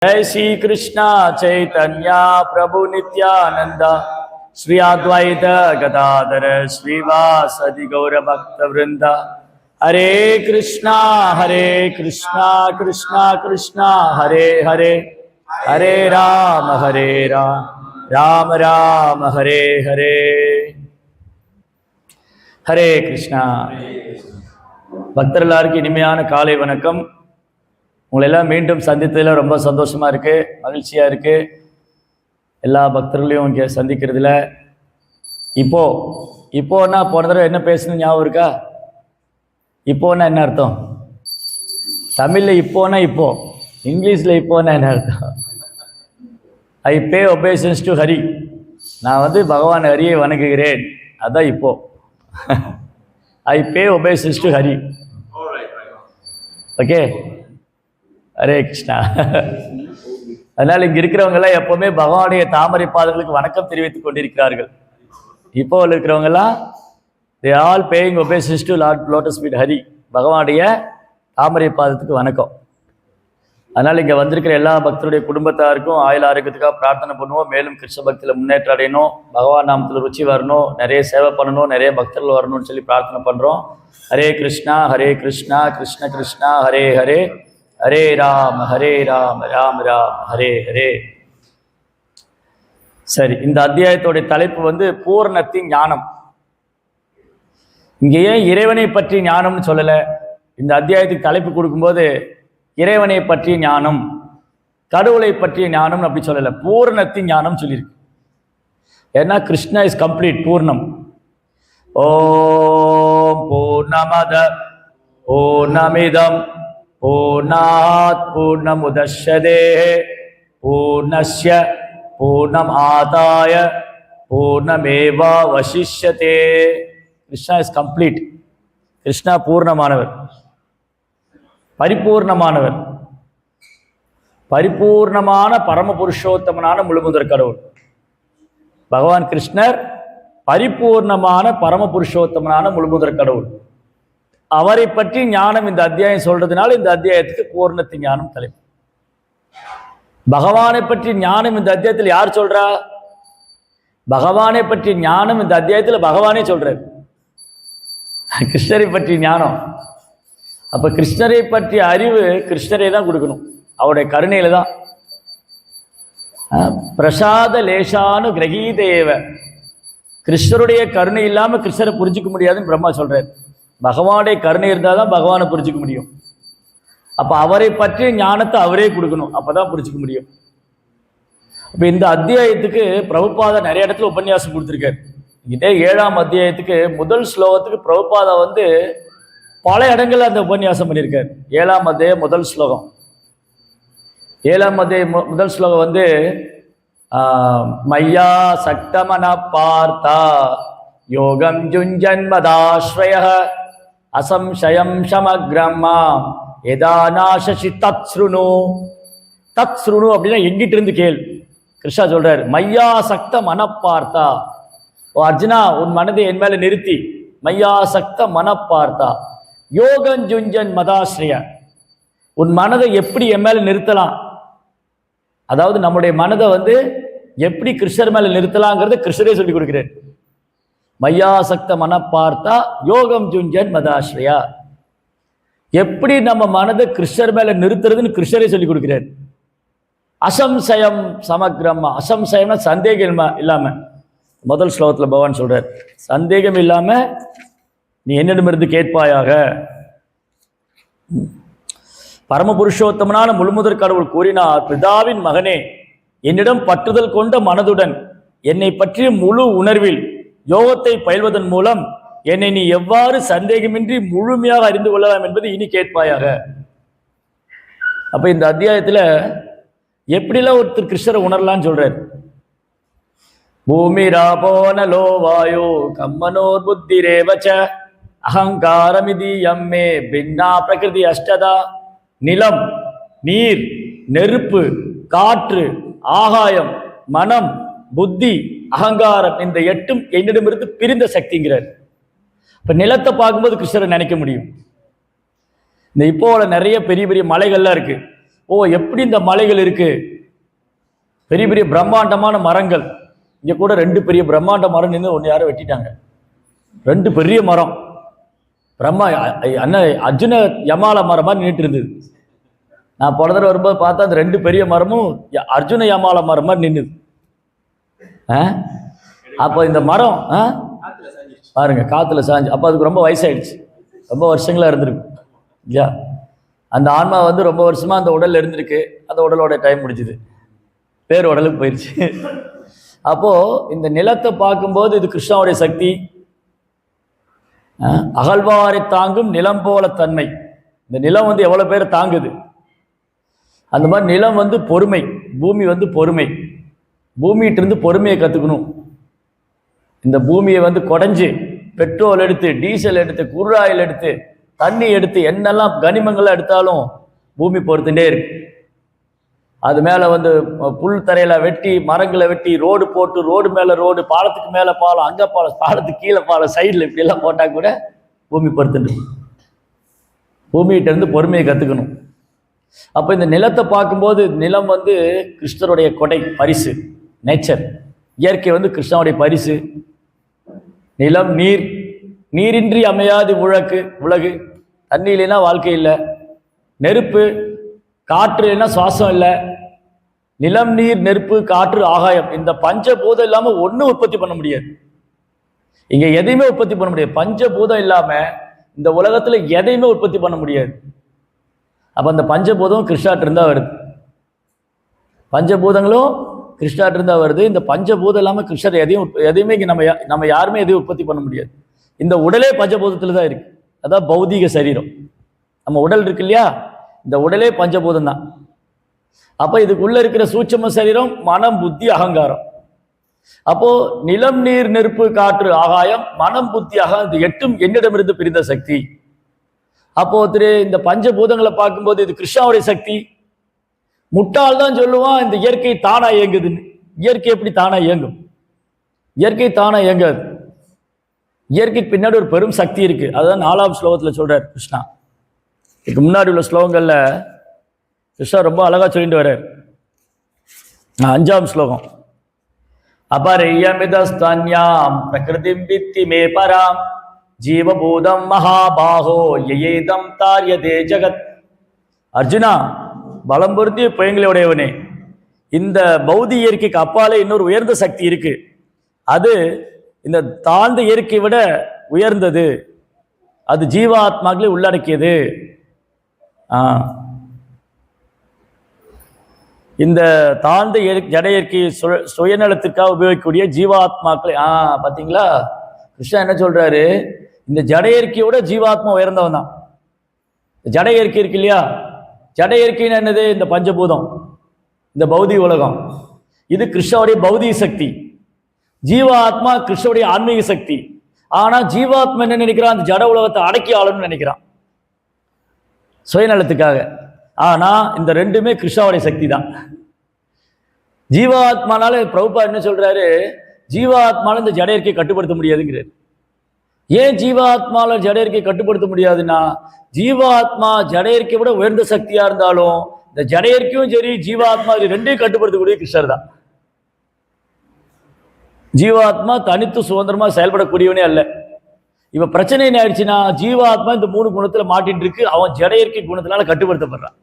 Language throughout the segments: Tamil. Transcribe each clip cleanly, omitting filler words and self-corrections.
जय श्री कृष्णा चैतन्य प्रभु नित्यानंद श्री अद्वैत गदाधर श्रीवासदि गौर भक्त वृंद। हरे कृष्णा कृष्णा कृष्णा हरे हरे, हरे राम राम राम हरे हरे। हरे कृष्णा। பக்தர்களுக்கு இனிமையான காலை வணக்கம். உங்களெல்லாம் மீண்டும் சந்தித்ததில் ரொம்ப சந்தோஷமாக இருக்குது, மகிழ்ச்சியாக இருக்குது. எல்லா பக்தர்களையும் இங்கே சந்திக்கிறதுல இப்போன்னா போன தடவை என்ன பேசணும் ஞாபகம் இருக்கா? இப்போன்னா என்ன அர்த்தம்? தமிழில் இப்போன்னா இப்போ, இங்கிலீஷில் இப்போன்னா என்ன அர்த்தம்? ஐ பே ஒபேஷன்ஸ் டு ஹரி. நான் பகவான் ஹரியை வணங்குகிறேன், அதான் இப்போ. ஐ பே ஒபேஷன்ஸ் டு ஹரி. ஓகே, ஹரே கிருஷ்ணா. அதனால் இங்கே இருக்கிறவங்கெல்லாம் எப்போவுமே பகவானுடைய தாமரை பாதங்களுக்கு வணக்கம் தெரிவித்துக் கொண்டிருக்கிறார்கள். இப்போ இருக்கிறவங்கெல்லாம் they all paying obeisances to lotus feet Hari. பகவானுடைய தாமரை பாதத்துக்கு வணக்கம். அதனால் இங்கே வந்திருக்கிற எல்லா பக்தருடைய குடும்பத்தாருக்கும் ஆயுள் ஆரோக்கியத்துக்காக பிரார்த்தனை பண்ணுவோம். மேலும் கிருஷ்ண பக்தியில் முன்னேற்றம் அடையணும், பகவான் நாமத்தில் ருச்சி வரணும், நிறைய சேவை பண்ணணும், நிறைய பக்தர்கள் வரணும்னு சொல்லி பிரார்த்தனை பண்ணுறோம். ஹரே கிருஷ்ணா கிருஷ்ண கிருஷ்ணா ஹரே ஹரே, ஹரே ராம் ராம் ராம் ஹரே ஹரே. சரி, இந்த அத்தியாயத்தோடைய தலைப்பு பூர்ணத்தின் ஞானம். இங்கே ஏன் இறைவனை பற்றி ஞானம்னு சொல்லலை? இந்த அத்தியாயத்துக்கு தலைப்பு கொடுக்கும்போது இறைவனை பற்றிய ஞானம், கடவுளை பற்றிய ஞானம் அப்படி சொல்லலை, பூர்ணத்தின் ஞானம் சொல்லியிருக்கு. ஏன்னா கிருஷ்ணா இஸ் கம்ப்ளீட், பூர்ணம். ஓம் பூர்ணமத பூர்ணமிதம் பூர்ணாத் பூர்ணமுதச்யதே பூர்ணஸ்ய பூர்ணம் ஆதாய பூர்ணமேவாவசிஷ்யதே. Krishna is complete. கிருஷ்ணா பூர்ணமானவர், பரிபூர்ணமானவர், பரிபூர்ணமான பரமபுருஷோத்தமனான முழுமுதற் கடவுள். பகவான் கிருஷ்ணர் பரிபூர்ணமான பரமபுருஷோத்தமனான முழுமுதற் கடவுள். அவரை பற்றி ஞானம் இந்த அத்தியாயம் சொல்றதுனால இந்த அத்தியாயத்துக்கு பூர்ணத்தின் ஞானம் தலைப்பு. பகவானை பற்றி ஞானம் இந்த அத்தியாயத்தில் யார் சொல்றா? பகவானை பற்றி ஞானம் இந்த அத்தியாயத்தில் பகவானே சொல்றார். கிருஷ்ணரை பற்றி ஞானம். அப்ப கிருஷ்ணரை பற்றிய அறிவு கிருஷ்ணரை தான் கொடுக்கணும், அவருடைய கருணையில தான். பிரசாத லேசானு கிரகீதேவ. கிருஷ்ணருடைய கருணை இல்லாம கிருஷ்ணரை புரிஞ்சுக்க முடியாதுன்னு பிரம்மா சொல்றார். பகவானுடைய கருணை இருந்தால் தான் பகவானை புரிஞ்சுக்க முடியும். அப்போ அவரை பற்றிய ஞானத்தை அவரே கொடுக்கணும், அப்போதான் புரிஞ்சுக்க முடியும். இப்போ இந்த அத்தியாயத்துக்கு பிரபுபாதா நிறைய இடத்துல உபன்யாசம் கொடுத்துருக்காரு. இதே 7ஆம் அத்தியாயத்துக்கு முதல் ஸ்லோகத்துக்கு பிரபுபாதா பல இடங்கள்ல அந்த உபன்யாசம் பண்ணியிருக்கார். 7ஆம் அத்தியாயம் முதல் ஸ்லோகம். 7ஆம் அத்தியாயம் முதல் ஸ்லோகம் மையா சக்தமன பார்த்தா யோகம் ஜுஞ்சன்மதாஸ்ரய அசம்சயம் சமக்ரம்மா எதா நாசசி தத் ஸ்ருணு. தத் ஸ்ருணு அப்படின்னா எங்கிட்ட இருந்து கேள். கிருஷ்ணா சொல்றாரு, மையா சக்த மனப்பார்த்தா. ஓ அர்ஜுனா, உன் மனதை என் மேல நிறுத்தி. மையா சக்த மனப்பார்த்தா யோகன் ஜுஞ்சன் மதாஸ்ரய. உன் மனதை எப்படி என் மேல நிறுத்தலாம், அதாவது நம்முடைய மனதை எப்படி கிருஷ்ணர் மேல நிறுத்தலாங்கிறத கிருஷ்ணரே சொல்லி கொடுக்கிறேன். மையாசக்த மனப்பார்த்தா யோகம் ஜுஞ்சன் மதாஸ்ரயா. எப்படி நம்ம மனதை கிருஷ்ணர் மேல நிறுத்துறதுன்னு கிருஷ்ணரே சொல்லி கொடுக்கிறார். அசம்சயம் சமக்ரமா. அசம்சயம்னா சந்தேகம் இல்லாம. முதல் ஸ்லோகத்துல பகவான் சொல்றார், சந்தேகம் இல்லாம நீ என்னிடமிருந்து கேட்பாயாக. பரமபுருஷோத்தமனான முழுமுதற் கடவுள் கூறினார், பிதாவின் மகனே, என்னிடம் பற்றுதல் கொண்ட மனதுடன் என்னை பற்றிய முழு உணர்வில் யோகத்தை பயில்வதன் மூலம் என்னை நீ எவ்வாறு சந்தேகமின்றி முழுமையாக அறிந்து கொள்ளலாம் என்பது இனி கேட்பாயாக. அப்ப இந்த அத்தியாயத்துல எப்படிலாம் ஒருத்தர் கிருஷ்ணரை உணரலான்னு சொல்றார். பூமி ராபோனலோ வாயோ கம்மனோர் புத்திரேவச்ச அகங்காரமிதி எம்மே பின்னா பிரகிருதி அஷ்டதா. நிலம், நீர், நெருப்பு, காற்று, ஆகாயம், மனம், புத்தி, அகங்காரம், இந்த 8ம் என்னிடமிருந்து பிரிந்த சக்திங்கிறார். இப்ப நிலத்தை பார்க்கும்போது கிருஷ்ணரை நினைக்க முடியும். இந்த இப்போல நிறைய பெரிய பெரிய மலைகள்லாம் இருக்கு. ஓ எப்படி இந்த மலைகள் இருக்கு, பெரிய பெரிய பிரம்மாண்டமான மரங்கள். இங்க கூட 2 பெரிய பிரம்மாண்ட மரம் நின்று ஒன்று யாரும் வெட்டிட்டாங்க. 2 பெரிய மரம் அண்ணன் அர்ஜுன யமால மரம் மாதிரி நின்றுட்டு இருந்தது. நான் போன தடவை வரும்போது பார்த்தா அந்த 2 பெரிய மரமும் அர்ஜுன யமால மரம் மாதிரி நின்றுது. அப்போ இந்த மரம் பாருங்க காத்துல சாஞ்சு, அப்போ அதுக்கு ரொம்ப வயசாயிடுச்சு, ரொம்ப வருஷங்களா இருந்திருக்கு இல்லையா. அந்த ஆன்மா வந்து ரொம்ப வருஷமா அந்த உடல்ல இருந்திருக்கு, அந்த உடலோட டைம் முடிச்சுது, பேர் உடலுக்கு போயிடுச்சு. அப்போ இந்த நிலத்தை பார்க்கும்போது இது கிருஷ்ணாவுடைய சக்தி. அகழ்வாரை தாங்கும் நிலம் போல தன்மை. இந்த நிலம் வந்து எவ்வளவு பேர் தாங்குது. அந்த மாதிரி நிலம் வந்து பொறுமை, பூமி வந்து பொறுமை. பூமியிட்ட இருந்து பொறுமையை கத்துக்கணும். இந்த பூமியை வந்து குடைஞ்சு பெட்ரோல் எடுத்து, டீசல் எடுத்து, குருடாயில் எடுத்து, தண்ணி எடுத்து, என்னெல்லாம் கனிமங்கள்லாம் எடுத்தாலும் பூமி பொறுத்துட்டே இருக்கு. அது மேலே வந்து புல் தரையில வெட்டி, மரங்களை வெட்டி, ரோடு போட்டு, ரோடு மேலே ரோடு, பாலத்துக்கு மேலே பாலம், அங்கே பாலம், பாலத்துக்கு கீழே பாலம், சைடில் இப்படியெல்லாம் போட்டால் கூட பூமி பொறுத்துட்டு. பூமியிட்ட இருந்து பொறுமையை கற்றுக்கணும். அப்போ இந்த நிலத்தை பார்க்கும்போது நிலம் வந்து கிருஷ்ணருடைய கொடை, பரிசு, நேச்சர், இயற்கை வந்து கிருஷ்ணனுடைய பரிசு. நிலம், நீர், நீரின்றி அமையாது உலகு, தண்ணி இல்லைன்னா வாழ்க்கை இல்லை. நெருப்பு, காற்று இல்லைன்னா சுவாசம் இல்லை. நிலம், நீர், நெருப்பு, காற்று, ஆகாயம், இந்த பஞ்சபூதம் இல்லாமல் ஒன்றும் உற்பத்தி பண்ண முடியாது. இங்கே எதையுமே உற்பத்தி பண்ண முடியாது. பஞ்சபூதம் இல்லாமல் இந்த உலகத்தில் எதையுமே உற்பத்தி பண்ண முடியாது. அப்போ அந்த பஞ்சபூதம் கிருஷ்ணாட்டு இருந்தா வருது. பஞ்சபூதங்களும் கிருஷ்ணாட்டு இருந்தா வருது. இந்த பஞ்சபூதம் இல்லாமல் கிருஷ்ணர் எதையுமே இங்கே நம்ம யாருமே எதையும் உற்பத்தி பண்ண முடியாது. இந்த உடலே பஞ்சபூதத்தில் தான் இருக்கு. அதான் பௌதீக சரீரம். நம்ம உடல் இருக்கு இல்லையா, இந்த உடலே பஞ்சபூதம் தான். அப்போ இதுக்குள்ள இருக்கிற சூட்சும சரீரம் மனம், புத்தி, அகங்காரம். அப்போ நிலம், நீர், நெருப்பு, காற்று, ஆகாயம், மனம், புத்தி, அகம், இது 8ம் என்னிடமிருந்து பிரிந்த சக்தி. அப்போ இந்த பஞ்சபூதங்களை பார்க்கும்போது இது கிருஷ்ணாவுடைய சக்தி. முட்டாள் தான் சொல்லுவான் இந்த இயற்கை தானா இயங்குதுன்னு. இயற்கை எப்படி தானா இயங்கும்? இயற்கை தானா இயங்காது. இயற்கைக்கு பின்னாடி ஒரு பெரும் சக்தி இருக்கு. அதுதான் 4ஆம் ஸ்லோகத்தில் சொல்றார் கிருஷ்ணா. இதுக்கு முன்னாடி உள்ள ஸ்லோகங்கள்ல கிருஷ்ணா ரொம்ப அழகா சொல்லிட்டு வர்றார். 5ஆம் ஸ்லோகம், அபரயமிதஸ்தன்யாம் பிரகிருதிம் வித்தி மே பராம் ஜீவபூதம் மகாபாகோ யயேதம் தாரியதே ஜகத். அர்ஜுனா, பலம் பொருந்திய பயங்களுடையவனே, இந்த பௌதிக இயற்கைக்கு அப்பாலே இன்னொரு உயர்ந்த சக்தி இருக்கு. அது இந்த தாழ்ந்த இயற்கையை விட உயர்ந்தது. அது ஜீவாத்மாக்களை உள்ளடக்கியது. இந்த தாழ்ந்த ஜட இயற்கையை சுயநலத்திற்காக உபயோகிக்கக்கூடிய ஜீவாத்மாக்களை பார்த்தீங்களா, கிருஷ்ணா என்ன சொல்றாரு, இந்த ஜட இயற்கையோட ஜீவாத்மா உயர்ந்தவன் தான். ஜட இயற்கை இருக்கு இல்லையா, ஜட இயற்கைன்னு என்னது? இந்த பஞ்சபூதம், இந்த பௌதிக உலகம். இது கிருஷ்ணனுடைய பௌதிக சக்தி. ஜீவாத்மா கிருஷ்ணனுடைய ஆன்மீக சக்தி. ஆனா ஜீவாத்மா என்ன நினைக்கிறான்? அந்த ஜட உலகத்தை அடக்கி ஆளணும்னு நினைக்கிறான் சுயநலத்துக்காக. ஆனா இந்த 2மே கிருஷ்ணனுடைய சக்தி தான். ஜீவாத்மானால பிரபுபா என்ன சொல்றாரு, ஜீவாத்மால இந்த ஜட இயற்கையை கட்டுப்படுத்த முடியாதுங்கிறார். ஏன் ஜீவாத்மால ஜட இயற்கையை கட்டுப்படுத்த முடியாதுன்னா, ஜீவாத்மா ஜட இயற்கையை விட உயர்ந்த சக்தியா இருந்தாலும் இந்த ஜட இயற்கையும் சரி ஜீவாத்மா இது 2ஐயும் கட்டுப்படுத்தக்கூடிய கிருஷ்ணர் தான். ஜீவாத்மா தனித்து சுதந்திரமா செயல்படக்கூடியவனே அல்ல. இப்ப பிரச்சனை என்ன ஆயிடுச்சுன்னா, ஜீவாத்மா இந்த 3 குணத்துல மாட்டிட்டு இருக்கு. அவன் ஜட இயற்கை குணத்தினால கட்டுப்படுத்தப்படுறான்.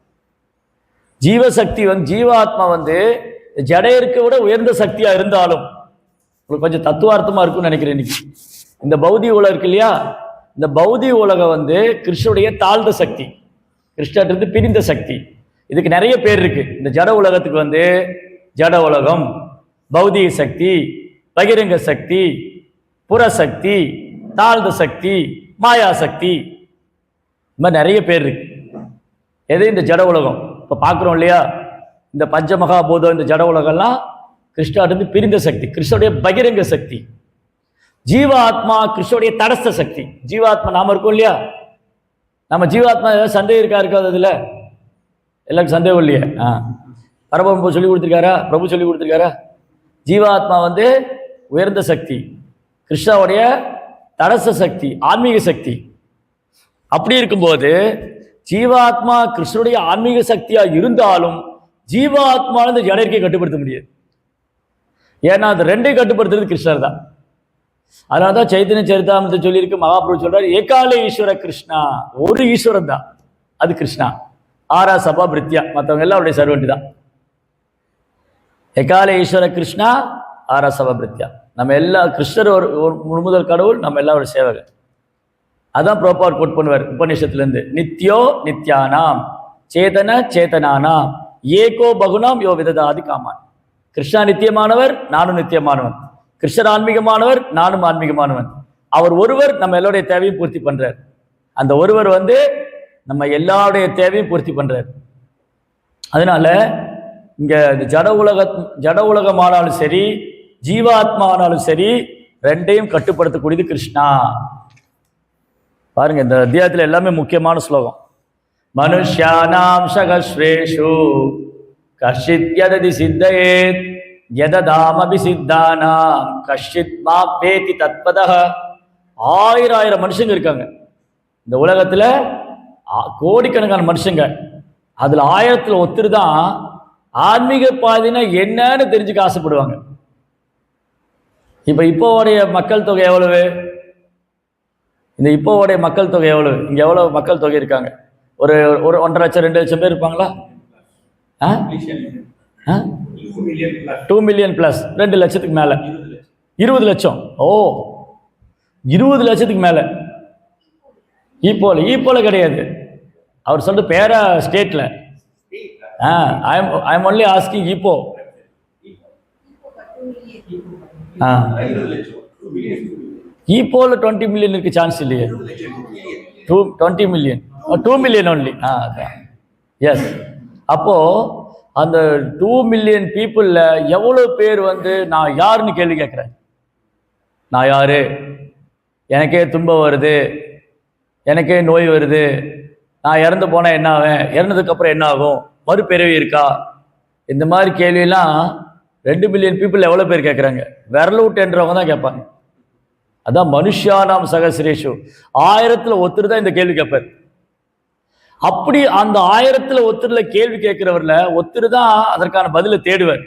ஜீவசக்தி ஜீவாத்மா ஜட இயற்கையை விட உயர்ந்த சக்தியா இருந்தாலும், உங்களுக்கு கொஞ்சம் தத்துவார்த்தமா இருக்கும்னு நினைக்கிறேன். இன்னைக்கு இந்த பௌதிக உலகம் இருக்கு இல்லையா, இந்த பௌதிக உலகம் கிருஷ்ணனுடைய தாழ்ந்த சக்தி, கிருஷ்ணத்திலிருந்து பிரிந்த சக்தி. இதுக்கு நிறைய பேர் இருக்கு. இந்த ஜட உலகத்துக்கு ஜட உலகம், பௌதிக சக்தி, பகிரங்க சக்தி, புறசக்தி, தாழ்ந்த சக்தி, மாயா சக்தி, இந்த மாதிரி நிறைய பேர் இருக்கு. எது? இந்த ஜட உலகம். இப்ப பாக்குறோம் இல்லையா, இந்த பஞ்சமகாபூதம், இந்த ஜட உலகம்லாம் கிருஷ்ணாட்டிருந்து பிரிந்த சக்தி, கிருஷ்ணனுடைய பகிரங்க சக்தி. ஜீவாத்மா கிருஷ்ணனுடைய தடஸ்த சக்தி. ஜீவாத்மா நாம இருக்கோம் இல்லையா, நம்ம ஜீவாத்மா ஏதாவது சந்தேகம் இருக்காது அதுல? எல்லாருக்கும் சந்தேகம் இல்லையா? பரமபிரபு சொல்லி கொடுத்துருக்காரா? பிரபு சொல்லி கொடுத்துருக்காரா? ஜீவாத்மா உயர்ந்த சக்தி, கிருஷ்ணாவுடைய தடஸ்த சக்தி, ஆன்மீக சக்தி. அப்படி இருக்கும்போது ஜீவாத்மா கிருஷ்ணனுடைய ஆன்மீக சக்தியா இருந்தாலும் ஜீவாத்மா இந்த ஜடர்க்கை கட்டுப்படுத்த முடியாது. ஏன்னா அது ரெண்டையும் கட்டுப்படுத்துறது கிருஷ்ணர் தான். அதனாலதான் சைத்தன்ய சரிதாமத்தை சொல்லியிருக்கு, மகாபிரபு சொல்றாரு, ஏகால ஈஸ்வர கிருஷ்ணா, ஒரு ஈஸ்வரன் தான், அது கிருஷ்ணா. ஆரா சபா பிரித்யா, மற்றவங்க எல்லாம் அவருடைய சர்வெண்ட் தான். ஏகால ஈஸ்வர கிருஷ்ணா ஆரா சபா பிரித்யா. நம்ம எல்லா கிருஷ்ணர் ஒரு முதல் கடவுள், நம்ம எல்லாம் ஒரு சேவகர். அதான் பிரபார் கோட் பண்ணுவார் உபநிஷத்துல இருந்து, நித்யோ நித்யானாம் சேதன சேதனானாம் ஏகோ பகுனாம் யோ விததாதி காமான். கிருஷ்ணா நித்தியமானவர், நானும் நித்தியமானவன். கிருஷ்ணர் ஆன்மீகமானவர், நானும் ஆன்மீகமானவன். அவர் ஒருவர் நம்ம எல்லாருடைய தேவையும் பூர்த்தி பண்றார். அந்த ஒருவர் நம்ம எல்லாருடைய தேவையும் பூர்த்தி பண்றார். அதனால இங்க ஜட உலகமானாலும் சரி, ஜீவாத்மானாலும் சரி, ரெண்டையும் கட்டுப்படுத்தக்கூடியது கிருஷ்ணா. பாருங்க, இந்த அத்தியாயத்தில் எல்லாமே முக்கியமான ஸ்லோகம். மனுஷ்யானாம் சகஸ்ரேஷு கஷ்டித் யததி சித்தயேத் யததாமபி சித்தானாம் கஷ்டித் மாப்வேதி தத்வதஹ. ஆயிரம் மனுஷங்க இருக்காங்க இந்த உலகத்துல, கோடிக்கணக்கான மனுஷங்க. அதுல 1000ல் ஒருத்தர் தான் ஆன்மீக பாதைனா என்னன்னு தெரிஞ்சுக்க ஆசைப்படுவாங்க. இப்போடைய மக்கள் தொகை எவ்வளவு? இந்த இப்போடைய மக்கள் தொகை எவ்வளவு? இங்க எவ்வளவு மக்கள் தொகை இருக்காங்க? ஒரு 1.5 லட்சம் 2 லட்சம் பேர் இருப்பாங்களா? 2 மில்லியன் பிளஸ், 2 லட்சத்துக்கு மேல, 20 லட்சம். ஓ, 20 லட்சத்துக்கு மேல. ஈப்போல கிடையாது. அவர் சொல்ற பேரா ஸ்டேட்ல. I am only asking Ipoh. ஈப்போல 20 மில்லியன் இருக்கு சான்ஸ் இல்லையே. 20 மில்லியன், 2 மில்லியன் ஒன்லி. எஸ். அப்போ அந்த 2 மில்லியன் பீப்புள்ல எவ்வளவு பேர் நான் யாருன்னு கேள்வி கேட்கிறேன். நான் யாரு, எனக்கே துன்பம் வருது, எனக்கே நோய் வருது, நான் இறந்து போனா என்ன ஆவேன், இறந்ததுக்கு அப்புறம் என்ன ஆகும், மறுபிறவி இருக்கா, இந்த மாதிரி கேள்வியெல்லாம் 2 மில்லியன் பீப்புள் எவ்வளவு பேர் கேட்குறாங்க? விரல் விட்டு என்றவங்க தான் கேட்பாங்க. அதான் மனுஷானாம் சகசிரேஷு, 1000ல் ஒருத்தர் தான் இந்த கேள்வி கேட்பார். அப்படி அந்த 1000ல் ஒருத்தர்ல கேள்வி கேட்கிறவர்ல ஒருத்தர் தான் அதற்கான பதிலை தேடுவார்.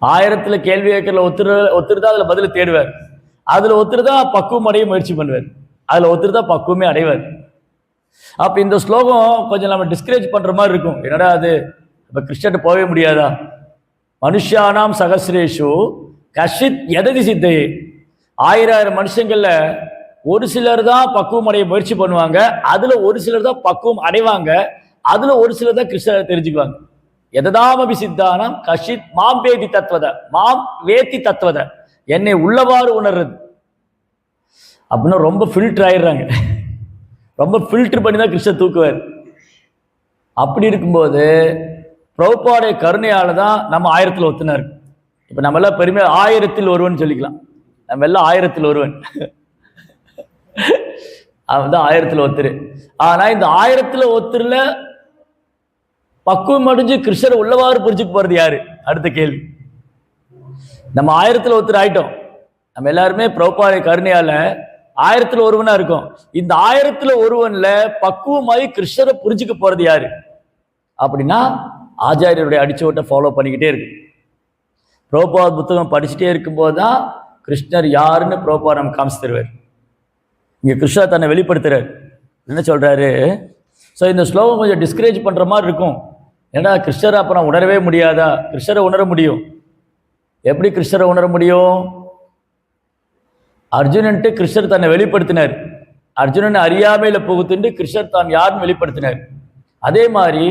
1000ல் கேள்வி கேட்கறதுல ஒருத்தர் தான் அதுல பதிலை தேடுவார். அதுல ஒருத்தர் தான் பக்குவம் அடைய முயற்சி பண்ணுவார். அதுல ஒருத்தர் தான் பக்குவமே அடைவார். அப்ப இந்த ஸ்லோகம் கொஞ்சம் நம்ம டிஸ்கரேஜ் பண்ற மாதிரி இருக்கும். என்னடா அது, இப்ப கிருஷ்ணர்கிட்ட போகவே முடியாதா? மனுஷானாம் சகசிரேஷு கஷித் எததி சித்தையே. 1000 மனுஷங்கள்ல ஒரு சிலர் தான் பக்குவம் அடைய முயற்சி பண்ணுவாங்க, அதுல ஒரு சிலர் தான் பக்குவம் அடைவாங்க, அதுல ஒரு சிலர் தான் கிருஷ்ணரை தெரிஞ்சுக்குவாங்க. எததாமபி சித்தானாம் கஷித் மாம் வேதி தத்துவத, மாம் வேத்தி தத்துவத, என்னை உள்ளவாறு உணர்றது. அப்படின்னா ரொம்ப ஃபில்டர் ஆயிடுறாங்க. ரொம்ப ஃபில்டர் பண்ணி தான் கிருஷ்ணர் தூக்குவார். அப்படி இருக்கும்போது பிரபுபாடைய கருணையால தான் நம்ம 1000ல் ஒருத்தனா இருக்கு. இப்ப நம்ம எல்லாம் பெருமையா 1000ல் ஒருவன் சொல்லிக்கலாம். நம்ம எல்லாம் 1000ல் ஒருவன். அவன் தான் 1000ல் ஒருத்தர். ஆனா இந்த 1000ல் ஒருத்தர்ல பக்குவம் அடைஞ்சு கிருஷ்ணரை உள்ளவாறு புரிஞ்சுக்கு போறது யாரு? அடுத்த கேள்வி. நம்ம 1000ல் ஒருத்தர் ஆயிட்டோம். நம்ம எல்லாருமே பிரபுபாடைய கருணையால 1000ல் ஒருவனா இருக்கும். இந்த 1000ல் ஒருவன்ல பக்குவமாயி கிருஷ்ணரை புரிஞ்சுக்க போறது யாரு அப்படின்னா, ஆச்சாரியருடைய அடிச்சுவட்டை ஃபாலோ பண்ணிக்கிட்டே இருக்கு. பிரபுபாத் புத்தகம் படிச்சுட்டே இருக்கும்போது தான் கிருஷ்ணர் யாருன்னு பிரபுபாத் நம்ம காமிச்சு தருவார். இங்க கிருஷ்ணர் தன்னை வெளிப்படுத்துறாரு. என்ன சொல்றாரு? ஸோ இந்த ஸ்லோகம் கொஞ்சம் டிஸ்கரேஜ் பண்ற மாதிரி இருக்கும். ஏன்னா கிருஷ்ணரை அப்ப நான் உணரவே முடியாதா? கிருஷ்ணரை உணர முடியும். எப்படி கிருஷ்ணரை உணர முடியும்? அர்ஜுனன்ட்டு கிருஷ்ணர் தன்னை வெளிப்படுத்தினார். அர்ஜுனன் அறியாமையில புகுத்துண்டு கிருஷ்ணர் தான் யாருன்னு வெளிப்படுத்தினார். அதே மாதிரி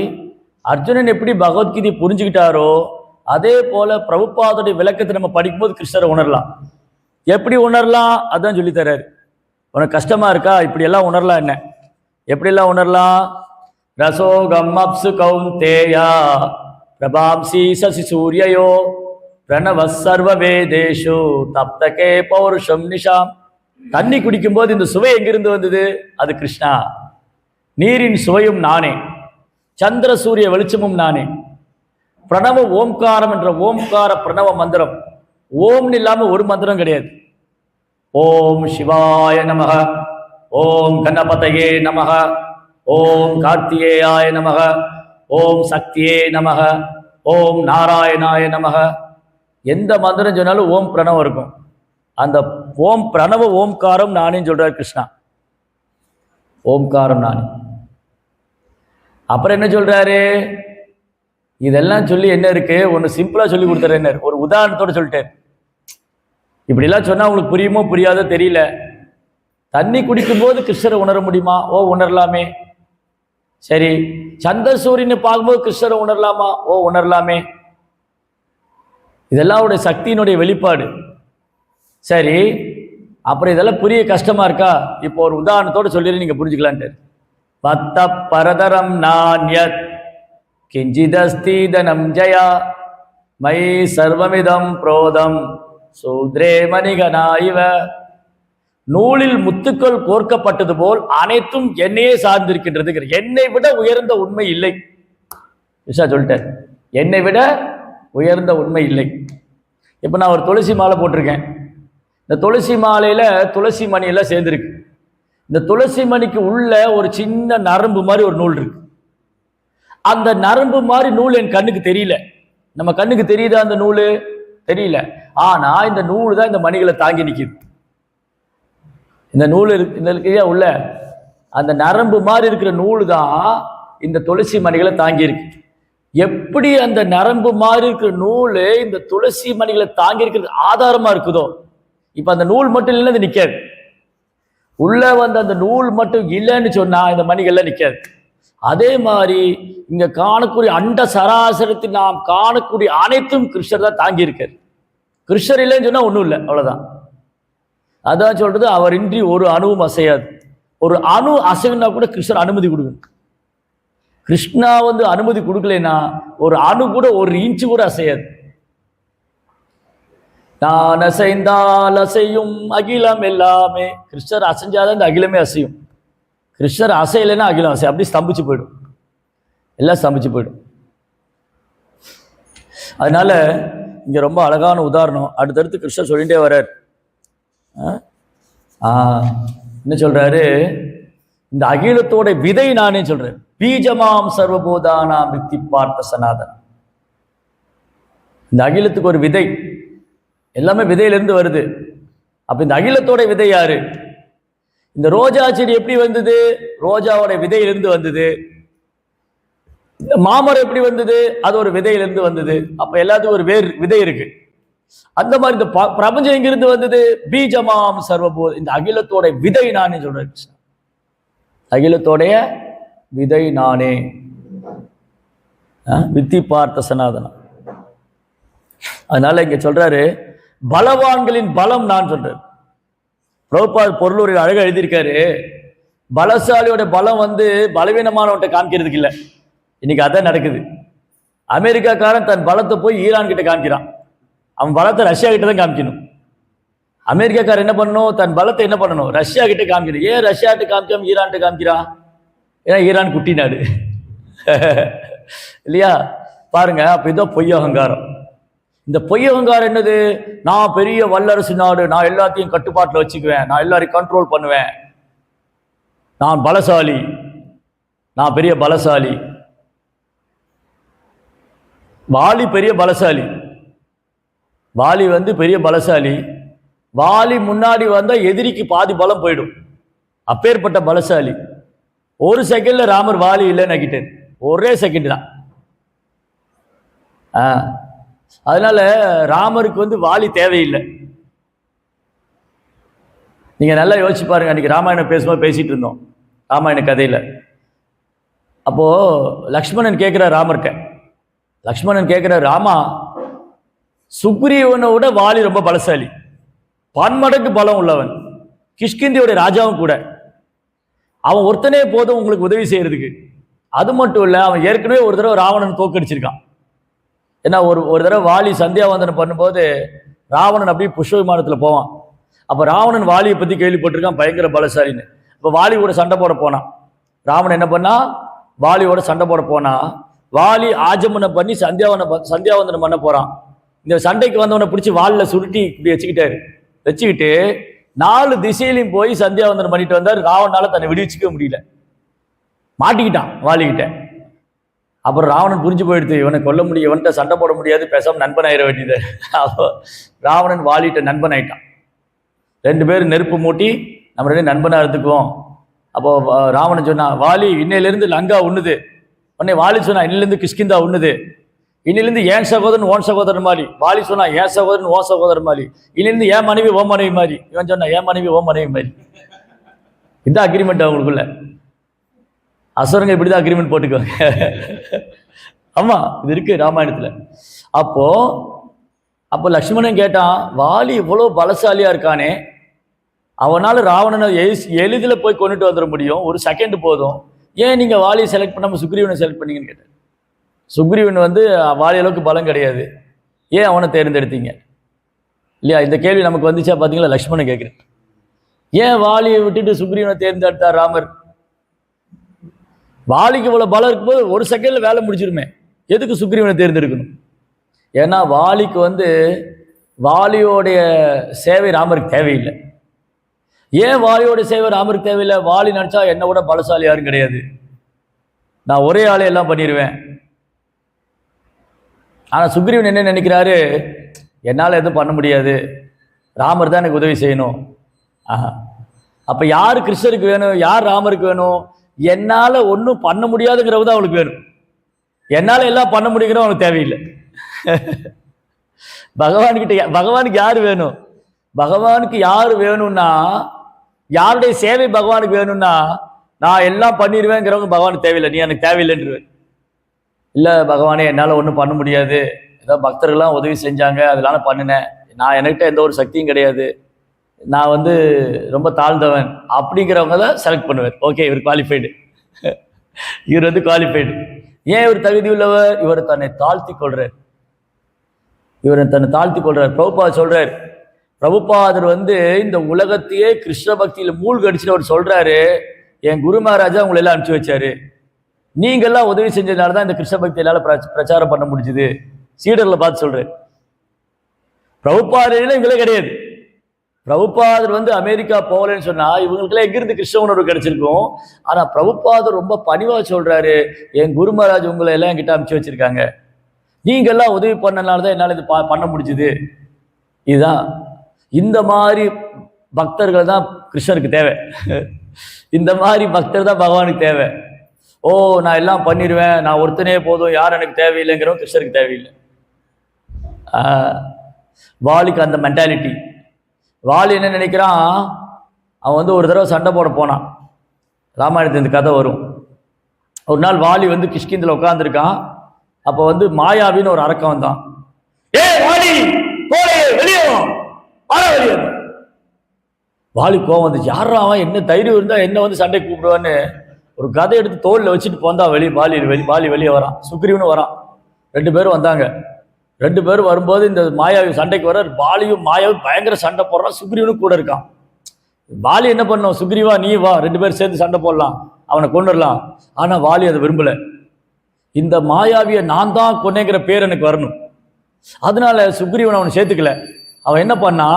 அர்ஜுனன் எப்படி பகவத்கீதை புரிஞ்சுக்கிட்டாரோ அதே போல பிரபுபாதுடைய விளக்கத்தை நம்ம படிக்கும்போது கிருஷ்ணரை உணரலாம். எப்படி உணரலாம்? அதான் சொல்லி தர்றாரு. உனக்கு கஷ்டமா இருக்கா? இப்படி எல்லாம் உணரலாம். என்ன எப்படி எல்லாம் உணரலாம்? ரசோகம் அப்சு கௌந்தேயா பிரபாம்சி சசி சூரியயோ பிரணவ சர்வ வேதேஷு தப்தகே பௌருஷம் நிஷாம். தண்ணி குடிக்கும் போது இந்த சுவை எங்கிருந்து வந்தது? அது கிருஷ்ணா. நீரின் சுவையும் நானே, சந்திர சூரிய வெளிச்சமும் நானே. பிரணவ ஓம்காரம் என்ற ஓம்கார பிரணவ மந்திரம், ஓம்னு இல்லாம ஒரு மந்திரம் கிடையாது. ஓம் சிவாய நமக, ஓம் கணபதயே நமக, ஓம் கார்த்திகேயாய நமக, ஓம் சக்தியே நமக, ஓம் நாராயணாய நமக. எந்த மந்திரம் சொன்னாலும் ஓம் பிரணவம் இருக்கும். அந்த ஓம் பிரணவ ஓம்காரம் நானே சொல்றார் கிருஷ்ணா. ஓம்காரம் நானே. அப்புறம் என்ன சொல்றாரு? இதெல்லாம் சொல்லி என்ன இருக்கு, ஒன்று சிம்பிளா சொல்லி கொடுத்தாரு. என்ன ஒரு உதாரணத்தோட சொல்லிட்டேன். இப்படிலாம் சொன்னா உங்களுக்கு புரியுமோ புரியாதோ தெரியல. தண்ணி குடிக்கும் போது கிருஷ்ணரை உணர முடியுமா? ஓ உணரலாமே. சரி, சந்திர சூரியனை பார்க்கும்போது கிருஷ்ணரை உணரலாமா? ஓ உணரலாமே. இதெல்லாம் அவருடைய சக்தியினுடைய வெளிப்பாடு. சரி, அப்புறம் இதெல்லாம் புரிய கஷ்டமா இருக்கா? இப்போ ஒரு உதாரணத்தோடு சொல்லி நீங்க புரிஞ்சுக்கலான்ட்டு. பத்த பரதரம் நான்யத் கிஞ்சிதஸ்தி தனம் ஜயா மை சர்வமிதம் புரோதம் சூத்ரே மணிகனாயிவ. நூலில் முத்துக்கள் கோர்க்கப்பட்டது போல் அனைத்தும் என்னையே சார்ந்திருக்கின்றது. என்னை விட உயர்ந்த உண்மை இல்லை. சொல்லிட்டேன், என்னை விட உயர்ந்த உண்மை இல்லை. இப்போ நான் ஒரு துளசி மாலை போட்டிருக்கேன். இந்த துளசி மாலையில துளசி மணி எல்லாம் சேர்ந்துருக்கு. இந்த துளசி மணிக்கு உள்ள ஒரு சின்ன நரம்பு மாதிரி ஒரு நூல் இருக்கு. அந்த நரம்பு மாதிரி நூல் என் கண்ணுக்கு தெரியல. நம்ம கண்ணுக்கு தெரியுதா அந்த நூல்? தெரியல. ஆனா இந்த நூல் தான் இந்த மணிகளை தாங்கி நிற்கிது. இந்த நூல் இருக்கையா உள்ள அந்த நரம்பு மாதிரி இருக்கிற நூல் தான் இந்த துளசி மணிகளை தாங்கி இருக்கு. எப்படி அந்த நரம்பு மாதிரி இருக்கிற நூல் இந்த துளசி மணிகளை தாங்கி இருக்கிறது ஆதாரமா இருக்குதோ, இப்ப அந்த நூல் மட்டும் இல்லைன்னு அது நிக்காது. உள்ள வந்து அந்த நூல் மட்டும் இல்லைன்னு சொன்னா இந்த மணிகள்லாம் நிக்காது. அதே மாதிரி இங்க காணக்கூடிய அண்ட சராசரத்தில் நாம் காணக்கூடிய அனைத்தும் கிருஷ்ணர் தான் தாங்கி இருக்காரு. கிருஷ்ணர் இல்லைன்னு சொன்னா ஒன்றும் இல்லை, அவ்வளவுதான். அதான் சொல்றது, அவர் இன்றி ஒரு அணுவும் அசையாது. ஒரு அணு அசைவுனா கூட கிருஷ்ணர் அனுமதி கொடுக்கணும். கிருஷ்ணா வந்து அனுமதி கொடுக்கலைன்னா ஒரு அணு கூட ஒரு இன்ச்சு கூட அசையாது. நான் அசைந்தால் அசையும் அகிலம் எல்லாமே. கிருஷ்ணர் அசைஞ்சாதான் இந்த அகிலமே அசையும். கிருஷ்ணர் அசையலைன்னா அகிலம் அசையும். அப்படி ஸ்தம்பிச்சு போயிடும், எல்லாம் ஸ்தம்பிச்சு போயிடும். அதனால இங்க ரொம்ப அழகான உதாரணம். அடுத்தடுத்து கிருஷ்ணர் சொல்லிட்டே வர்றார். என்ன சொல்றாரு? இந்த அகிலத்தோட விதை நானே சொல்றேன். பீஜமாம் சர்வபோதானாம் வித்தி பார்த்த சனாதன். இந்த அகிலத்துக்கு ஒரு விதை, எல்லாமே விதையிலிருந்து வருது. அப்ப இந்த அகிலத்தோட விதை யாரு? இந்த ரோஜா செடி எப்படி வந்தது? ரோஜாவோட விதையிலிருந்து வந்தது. இந்த மாமரம் எப்படி வந்தது? அது ஒரு விதையிலிருந்து வந்தது. அப்ப எல்லாத்துக்கும் ஒரு வேர் விதை இருக்கு. அந்த மாதிரி இந்த பிரபஞ்சம் எங்கிருந்து வந்தது? பீஜமாம் சர்வபோத. இந்த அகிலத்தோட விதை நானே சொல்றேன். அகிலத்தோடைய விதை நானே. வித்தி பார்த்த சனாதனம். அதனால இங்க சொல்றாரு, பலவான்களின் பலம் நான் சொல்றேன். பிரபுபாத் பொருளுரையில் அழகா எழுதியிருக்காரு. பலசாலியோட பலம் வந்து பலவீனமானவன்ட்ட காமிக்கிறதுக்கு இல்லை. இன்னைக்கு அதான் நடக்குது. அமெரிக்காக்காரன் தன் பலத்தை போய் ஈரான் கிட்ட காமிக்கிறான். அவன் பலத்தை ரஷ்யா கிட்ட தான் காமிக்கணும். அமெரிக்காக்காரர் என்ன பண்ணணும்? தன் பலத்தை என்ன பண்ணணும்? ரஷ்யா கிட்ட காமிக்கணும். ஏன் ரஷ்யா கிட்ட காமிக்காம ஈரான் கிட்ட காமிக்கிறான்? ஏன்னா ஈரான் குட்டி நாடு இல்லையா? பாருங்க, அப்ப இதுதான் பொய் அகங்காரம். இந்த பொய் அகங்காரம் என்னது? நான் பெரிய வல்லரசு நாடு, நான் எல்லாத்தையும் கட்டுப்பாட்டில் வச்சுக்குவேன், நான் எல்லாரையும் கண்ட்ரோல் பண்ணுவேன், நான் பலசாலி, நான் பெரிய பலசாலி. வாலி பெரிய பலசாலி. வாலி வந்து பெரிய பலசாலி. வாலி முன்னாடி வந்தா எதிரிக்கு பாதி பலம் போயிடும். அப்பேற்பட்ட பலசாலி. ஒரு செகண்ட்ல ராமர் வாலி இல்லைன்னு ஆக்கிட்டார். ஒரே செகண்ட் தான். அதனால ராமருக்கு வந்து வாலி தேவையில்லை. நீங்க நல்லா யோசிச்சு பாருங்க. அன்னைக்கு ராமாயணம் பேசும்போது பேசிட்டு இருந்தோம், ராமாயண கதையில. அப்போ லக்ஷ்மணன் கேட்கிறார் ராமர்கிட்ட. லக்ஷ்மணன் கேட்கிறார், ராமா, சுக்ரீவனை விட வாலி ரொம்ப பலசாலி, பன்மடங்கு பலம் உள்ளவன், கிஷ்கிந்தியோட ராஜாவும் கூட. அவன் ஒருத்தனே போதும் உங்களுக்கு உதவி செய்யறதுக்கு. அது மட்டும் இல்ல, அவன் ஏற்கனவே ஒரு தடவை ராவணன் தோக்கடிச்சிருக்கான். ஏன்னா ஒரு தடவை வாலி சந்தியாவந்தனம் பண்ணும்போது ராவணன் அப்படியே புஷ்ப விமானத்துல போவான். அப்ப ராவணன் வாலியை பத்தி கேள்விப்பட்டிருக்கான், பயங்கர பலசாலின்னு. இப்ப வாலியோட சண்டை போட போனான். ராவணன் என்ன பண்ணா? வாலியோட சண்டை போட போனா வாலி ஆஜமனம் பண்ணி சந்தியாவந்தனம் பண்ண போறான். இந்த சண்டைக்கு வந்தவனை பிடிச்சி வாலில் சுருட்டி இப்படி வச்சுக்கிட்டு 4 திசையிலையும் போய் சந்தியாவந்தனம் பண்ணிட்டு வந்தார். ராவணனால தன்னை விடுவிச்சுக்க முடியல. மாட்டிக்கிட்டான் வாலிக்கிட்ட. அப்புறம் ராவணன் புரிஞ்சு போயிடுது, இவனை கொல்ல முடியும், இவன்கிட்ட சண்டை போட முடியாது, பேசாமல் நண்பன் ஆயிட வேண்டியது. அப்போ ராவணன் வாலிகிட்ட நண்பன் ஆயிட்டான். 2 பேரும் நெருப்பு மூட்டி நம்ம 2 நண்பனாக இருந்துக்குவோம். அப்போ ராவணன் சொன்னா, வாலி இன்னையிலேருந்து லங்கா உண்ணுது. உடனே வாலி சொன்னா, இன்னிலேருந்து கிஷ்கிந்தா உண்ணுது. இன்னிலேருந்து ஏன் சகோதரன் ஓன் சகோதரன் மாதிரி. வாலி சொன்னா, ஏன் சகோதரன் ஓ சகோதரன் மாதிரி. இன்னிலேருந்து ஏன் மனைவி ஓ மனைவி மாதிரி. இவன் சொன்னா, ஏன் மனைவி ஓ மனைவி மாதிரி. இந்த அக்ரிமெண்ட் அவங்களுக்குள்ள. அசுரங்க இப்படிதான் அக்ரிமெண்ட் போட்டுக்குவாங்க. ஆமா, இது இருக்கு ராமாயணத்துல. அப்போ லக்ஷ்மணன் கேட்டான், வாலி இவ்வளோ பலசாலியா இருக்கானே, அவனால ராவணனை எளிதில் போய் கொண்டுட்டு வந்துட முடியும், ஒரு செகண்ட் போதும், ஏன் நீங்க வாலியை செலக்ட் பண்ணாம சுக்ரீவனை செலக்ட் பண்ணீங்கன்னு கேட்டேன். சுக்ரீவன் வாலி அளவுக்கு பலம் கிடையாது, ஏன் அவனை தேர்ந்தெடுத்தீங்க இல்லையா? இந்த கேள்வி நமக்கு வந்துச்சா பார்த்தீங்களா? லக்ஷ்மணன் கேட்குறேன், ஏன் வாலியை விட்டுட்டு சுக்ரீவனை தேர்ந்தெடுத்தார் ராமர்? வாலிக்கு இவ்வளவு பலம் இருக்கும்போது ஒரு செகண்ட்ல வேலை முடிச்சிருமே, எதுக்கு சுக்ரீவனை தேர்ந்தெடுக்கணும்? ஏன்னா வாலிக்கு வாலியோடைய சேவை ராமருக்கு தேவையில்லை. ஏன் வாலியோட சேவை ராமருக்கு தேவையில்லை? வாலி நினைச்சா என்னை விட பலசாலி யாரும் கிடையாது, நான் ஒரே ஆளே எல்லாம் பண்ணிடுவேன். ஆனா சுக்ரீவன் என்ன நினைக்கிறாரு, என்னால் எதுவும் பண்ண முடியாது, ராமர் தான் எனக்கு உதவி செய்யணும். அப்ப யார் கிருஷ்ணருக்கு வேணும், யார் ராமருக்கு வேணும்? என்னால ஒன்றும் பண்ண முடியாதுங்கிறது தான் அவளுக்கு வேணும். என்னால எல்லாம் பண்ண முடியுங்கிறது அவனுக்கு தேவையில்லை. பகவானுக்கு யாரு வேணும்? பகவானுக்கு யாரு வேணும்னா, யாருடைய சேவை பகவானுக்கு வேணும்னா, நான் எல்லாம் பண்ணிடுவேங்கிறவங்க பகவானுக்கு தேவையில்லை, நீ எனக்கு தேவையில்லைன்றுவேன். இல்லை பகவானே, என்னால் ஒன்றும் பண்ண முடியாது, ஏதோ பக்தர்கள்லாம் உதவி செஞ்சாங்க அதனால பண்ணினேன், நான் என்கிட்ட எந்த ஒரு சக்தியும் கிடையாது, நான் ரொம்ப தாழ்ந்தவன் அப்படிங்கிறவங்க தான் செலக்ட் பண்ணுவேன். ஓகே, இவர் குவாலிஃபைடு, இவர் குவாலிஃபைடு. ஏன் இவர் தகுதி உள்ளவர்? இவர் தன்னை தாழ்த்தி கொள்றார். பிரபுபாதர் சொல்றார், பிரபுபாதர் இந்த உலகத்தையே கிருஷ்ண பக்தியில மூழ்கடிச்சுட்டு அவர் சொல்றாரு, என் குரு மகாராஜா உங்களை எல்லாம் அனுப்பிச்சு வச்சாரு, நீங்கெல்லாம் உதவி செஞ்சதுனால தான் இந்த கிருஷ்ண பக்தியால பிரச்சாரம் பண்ண முடிஞ்சுது. சீடர்களை பார்த்து சொல்றேன். பிரபுபாதர் இவங்களே கிடையாது. பிரபுபாதர் அமெரிக்கா போகலன்னு சொன்னா இவங்களுக்குலாம் எங்கிருந்து கிருஷ்ண உணர்வு கிடைச்சிருக்கும். ஆனா பிரபுபாதர் ரொம்ப பணிவா சொல்றாரு, என் குரு மகாராஜ் உங்களை எல்லாம் என்கிட்ட அனுப்பிச்சு வச்சிருக்காங்க, நீங்க எல்லாம் உதவி பண்ணனாலதான் என்னால இது பண்ண முடிஞ்சுது. இதுதான், இந்த மாதிரி பக்தர்கள் தான் கிருஷ்ணருக்கு தேவை. இந்த மாதிரி பக்தர் தான் பகவானுக்கு தேவை. ஓ, நான் எல்லாம் பண்ணிடுவேன், நான் ஒருத்தனே போதும், யார் எனக்கு தேவையில்லைங்கிறவங்க கிருஷ்ணருக்கு தேவையில்லை. வாலிக்கு அந்த மென்டாலிட்டி. வாலி என்ன நினைக்கிறான், அவன் ஒரு தடவை சண்டை போட போனான். ராமாயணத்து இந்த கதை வரும். ஒரு நாள் வாலி கிஷ்கிந்தில் உட்காந்துருக்கான். அப்போ மாயாவின்னு ஒரு அரக்கம் வந்தான். ஏ வாலி, வெளியே வெளியே. வாலி கோவம் வந்துச்சு, யாரா அவன், என்ன தைரியம் இருந்தா என்ன சண்டை கூப்பிடுவான்னு ஒரு கதை எடுத்து தோல்ல வச்சுட்டு போந்தா வாலி வெளியே வரான். சுக்ரீவனும் வரான். 2 பேரும் வந்தாங்க. 2 பேரும் வரும்போது இந்த மாயாவி சண்டைக்கு வர, வாலியும் மாயாவும் பயங்கர சண்டை போடுறான். சுக்ரீவனும் கூட இருக்கான். வாலி என்ன பண்ணும், சுக்ரீவா நீ வா, 2 பேரும் சேர்ந்து சண்டை போடலாம், அவனை கொண்டுடலாம். ஆனா வாலி அதை விரும்பல. இந்த மாயாவியை நான் தான் கொன்னேங்கிற பேர் எனக்கு வரணும். அதனால சுக்ரீவன் அவனை சேர்த்துக்கல. அவன் என்ன பண்ணா,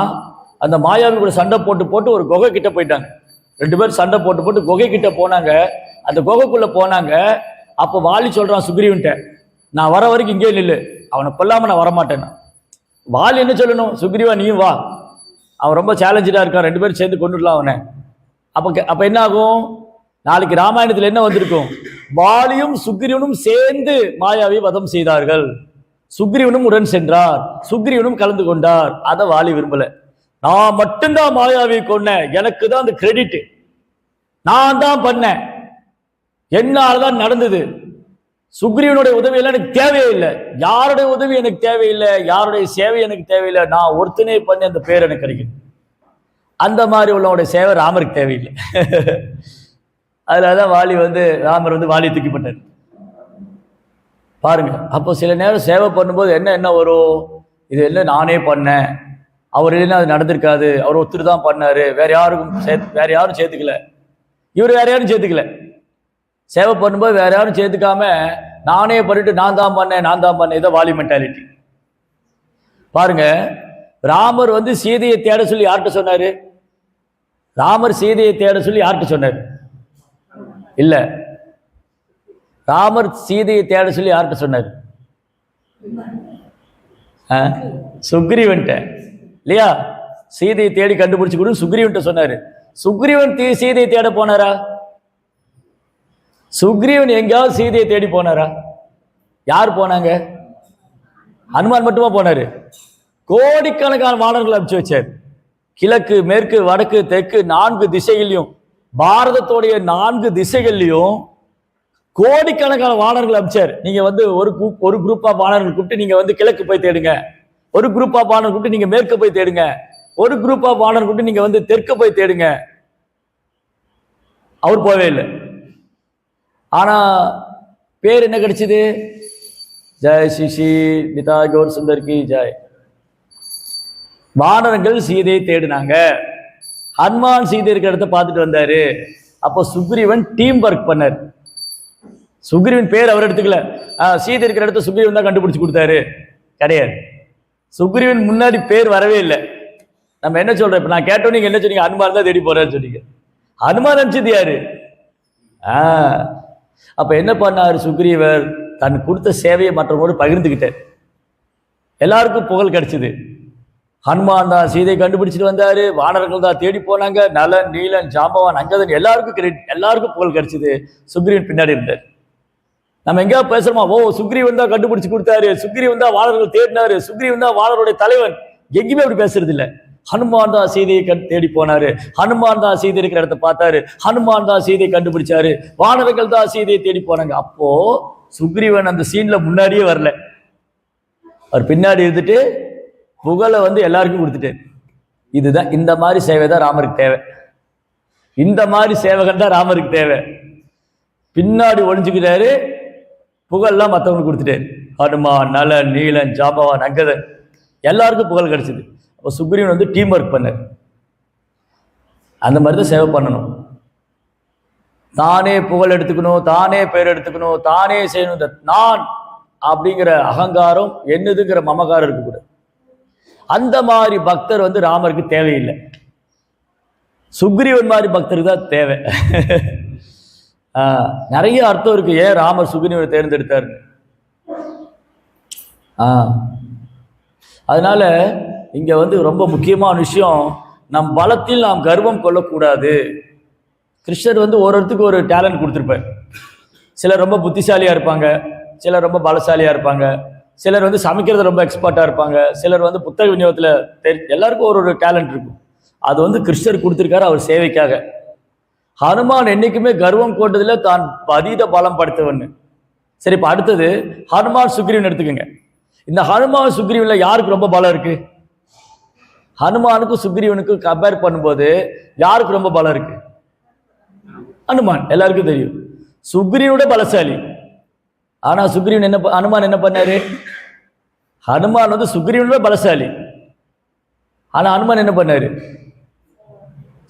அந்த மாயாவி கூட சண்டை போட்டு ஒரு குகை கிட்ட போயிட்டாங்க. 2 பேரும் சண்டை போட்டு குகை கிட்ட போனாங்க. அந்த குகைக்குள்ள போனாங்க. அப்போ வாலி சொல்றான் சுக்ரீவன்ட்ட, நான் வர வரைக்கும் இங்கே நில்லு, அவனை கொல்லாம நான் வரமாட்டேன். வாலி என்ன சொல்லணும், சுக்ரீவா நீயும் வா, அவன் ரொம்ப சேலஞ்சா இருக்கான், 2 பேரும் சேர்ந்து கொண்டுடலாம் அவனை. அப்ப என்ன ஆகும், நாளைக்கு ராமாயணத்துல என்ன வந்திருக்கும், வாலியும் சுக்ரீவனும் சேர்ந்து மாயாவை வதம் செய்தார்கள், சுக்ரீவனும் உடன் சென்றார், சுக்ரீவனும் கலந்து கொண்டார். அதை வாலி விரும்பல. நான் மட்டும்தான் மாயாவை கொன்னேன், எனக்கு தான் அந்த கிரெடிட், நான் தான் பண்ணேன், என்னால்தான் நடந்தது, சுக்ரீவனுடைய உதவி எல்லாம் எனக்கு தேவையில்லை, யாருடைய உதவி எனக்கு தேவையில்லை, யாருடைய சேவை எனக்கு தேவையில்லை, நான் ஒருத்தனே பண்ணி அந்த பேர் எனக்கு கிடைக்கும். அந்த மாதிரி உள்ளவனுடைய சேவை ராமருக்கு தேவையில்லை. அதுலதான் வாலி ராமர் வாலி தூக்கிப்பட்டார் பாருங்க. அப்போ சில நேரம் சேவை பண்ணும்போது என்ன வரும், இது எல்லாம் நானே பண்ணேன், அவர் இல்லைன்னா அது நடந்திருக்காது, அவர் ஒருத்தர் தான் பண்ணாரு, வேற யாரும் சேர்த்துக்கல, இவர் வேற யாரும் சேர்த்துக்கல. சேவை பண்ணும்போது வேற யாரும் சேர்த்துக்காம நானே பண்ணிட்டு நான் தான் பண்ணேன், இதை வாலி மென்டாலிட்டி பாருங்க. ராமர் சீதையை தேட சொல்லி யார்கிட்ட சொன்னாரு, ராமர் சீதையை தேட சொல்லி யார்கிட்ட சொன்னாரு, இல்ல ராமர் சீதையை தேட சொல்லி யார்கிட்ட சொன்னார்? சுக்ரீவன்ட்ட இல்லையா? சீதையை தேடி கண்டுபிடிச்சு கொடு சுக்ரீவன்ட்ட சொன்னாரு. சுக்ரீவன் சீதையை தேட போனாரா? சுக்ரீவன் எங்கேயாவது சீதையை தேடி போனாரா? யார் போனாங்க? ஹனுமான் மட்டுமா போனாரு? கோடிக்கணக்கான வானர்கள் அனுப்பிச்சு வச்சார். கிழக்கு, மேற்கு, வடக்கு, தெற்கு 4 திசைகளையும், பாரதத்தோடைய 4 திசைகள்லையும் கோடிக்கணக்கான வானர்கள் அனுப்பிச்சார். நீங்க வந்து ஒரு குரூப் ஆஃப் வானர்கள் கூப்பிட்டு நீங்க வந்து கிழக்கு போய் தேடுங்க, ஒரு குரூப் ஆஃப் வானர்கள் கூப்பிட்டு நீங்க மேற்கு போய் தேடுங்க, ஒரு குரூப் ஆஃப் வானர்கள் கூப்பிட்டு நீங்க வந்து தெற்கு போய் தேடுங்க. அவர் போவே இல்லை. ஆனா பேர் என்ன கிடைச்சது? ஜெய் ஸ்ரீ நிதா கௌர் சுந்தர் கி ஜெய். வானரங்கள் சீதையை தேடினாங்க. ஹனுமான் சீதை இருக்கிற இடத்த பார்த்துட்டு வந்தாரு. அப்போ சுக்ரீவன் டீம் ஒர்க் பண்ணார். சுக்ரீவன் பேர் அவர் எடுத்துக்கல. சீதை இருக்கிற இடத்த சுக்ரீவன் தான் கண்டுபிடிச்சு கொடுத்தாரு கிடையாது. சுக்ரீவன் முன்னாடி பேர் வரவே இல்லை. நம்ம என்ன சொல்றோம்? இப்ப நான் கேட்டோம், நீங்க என்ன சொன்னீங்க? ஹனுமான் தான் தேடி போறாரு சொன்னீங்க. ஹனுமான் அனுப்பிச்சது யாரு? அப்ப என்ன பண்ணாரு சுக்ரீவர்? தன் கொடுத்த சேவையை மற்றவங்களோடு பகிர்ந்துகிட்டார். எல்லாருக்கும் புகழ் கிடைச்சது. ஹனுமான் தான் சீதை கண்டுபிடிச்சிட்டு வந்தாரு, வானரங்கள் தான் தேடி போனாங்க, நலன், நீலன், ஜாம்பவான், அங்கதன் எல்லாருக்கும் எல்லாருக்கும் புகழ் கிடைச்சது. சுக்ரீவன் பின்னாடி இருந்தார். நம்ம எங்கேயாவது பேசுறோமா? ஓ, சுக்ரீவன் தான் கண்டுபிடிச்சு கொடுத்தாரு, சுக்ரீவன் தான் வானரர்கள் தேடினாரு, சுக்ரீவன் தான் வானருடைய தலைவன். எங்கேயுமே அப்படி பேசுறது இல்லை. ஹனுமான் தான் சீதையை தேடி போனாரு, ஹனுமான் தான் சீதை இருக்கிற இடத்த பார்த்தாரு, ஹனுமான் தான் சீதையை கண்டுபிடிச்சாரு, வானரங்கள் தான் சீதையை தேடி போனாங்க. அப்போ சுக்ரீவன் அந்த சீன்ல முன்னாடியே வரல, அவர் பின்னாடி இருந்துட்டு புகழை வந்து எல்லாருக்கும் கொடுத்துட்டாரு. இதுதான், இந்த மாதிரி சேவை தான் ராமருக்கு தேவை. இந்த மாதிரி சேவகன் தான் ராமருக்கு தேவை. பின்னாடி ஒழிஞ்சுக்கிறாரு, புகழ்லாம் மற்றவங்களுக்கு கொடுத்துட்டாரு. ஹனுமான், நலன், நீலன், ஜாம்பவான், அங்கதன் எல்லாருக்கும் புகழ் கிடைச்சது. அப்போ சுக்ரீவன் வந்து டீம் ஒர்க் பண்ணார். அந்த மாதிரி தான் சேவை பண்ணணும். தானே புகழ் எடுத்துக்கணும், தானே பேர் எடுத்துக்கணும், தானே செய்யணும். நான் அப்படிங்கிற அகங்காரம், என்னதுங்கிற மமகாரம் இருக்கக்கூடாது. அந்த மாதிரி பக்தர் வந்து ராமருக்கு தேவையில்லை. சுக்ரீவன் மாதிரி பக்தருக்கு தான் தேவை. நிறைய அர்த்தம் இருக்கு ஏன் ராமர் சுக்ரீவனை தேர்ந்தெடுத்தார். அதனால இங்க வந்து ரொம்ப முக்கியமான விஷயம், நம் பலத்தில் நாம் கர்வம் கொள்ளக்கூடாது. கிருஷ்ணர் வந்து ஒருத்தருக்கு ஒரு டேலண்ட் கொடுத்துருப்பார். சிலர் ரொம்ப புத்திசாலியா இருப்பாங்க, சிலர் ரொம்ப பலசாலியா இருப்பாங்க, சிலர் வந்து சமைக்கிறது ரொம்ப எக்ஸ்பர்ட்டா இருப்பாங்க, சிலர் வந்து புத்தக விநியோகத்தில் எல்லாருக்கும் ஒரு டேலண்ட் இருக்கும். அது வந்து கிருஷ்ணர் கொடுத்துருக்காரு அவர் சேவைக்காக. ஹனுமான் என்னைக்குமே கர்வம் கொண்டதுல தான் அதீத பலம் படுத்தவன்னு. சரி, இப்ப அடுத்தது ஹனுமான் சுக்ரீவன் எடுத்துக்கோங்க. இந்த ஹனுமான் சுக்ரீவன்ல யாருக்கு ரொம்ப பலம் இருக்கு? ஹனுமானுக்கும் சுக்ரீவனுக்கும் கம்பேர் பண்ணும்போது யாருக்கு ரொம்ப பலம் இருக்கு? ஹனுமான். எல்லாருக்கும் தெரியும் சுக்ரீவனோட பலசாலி. ஆனா சுக்ரீவன் என்ன, ஹனுமான் என்ன பண்ணாரு? ஹனுமான் வந்து சுக்ரீவனோட பலசாலி. ஆனா ஹனுமான் என்ன பண்ணாரு?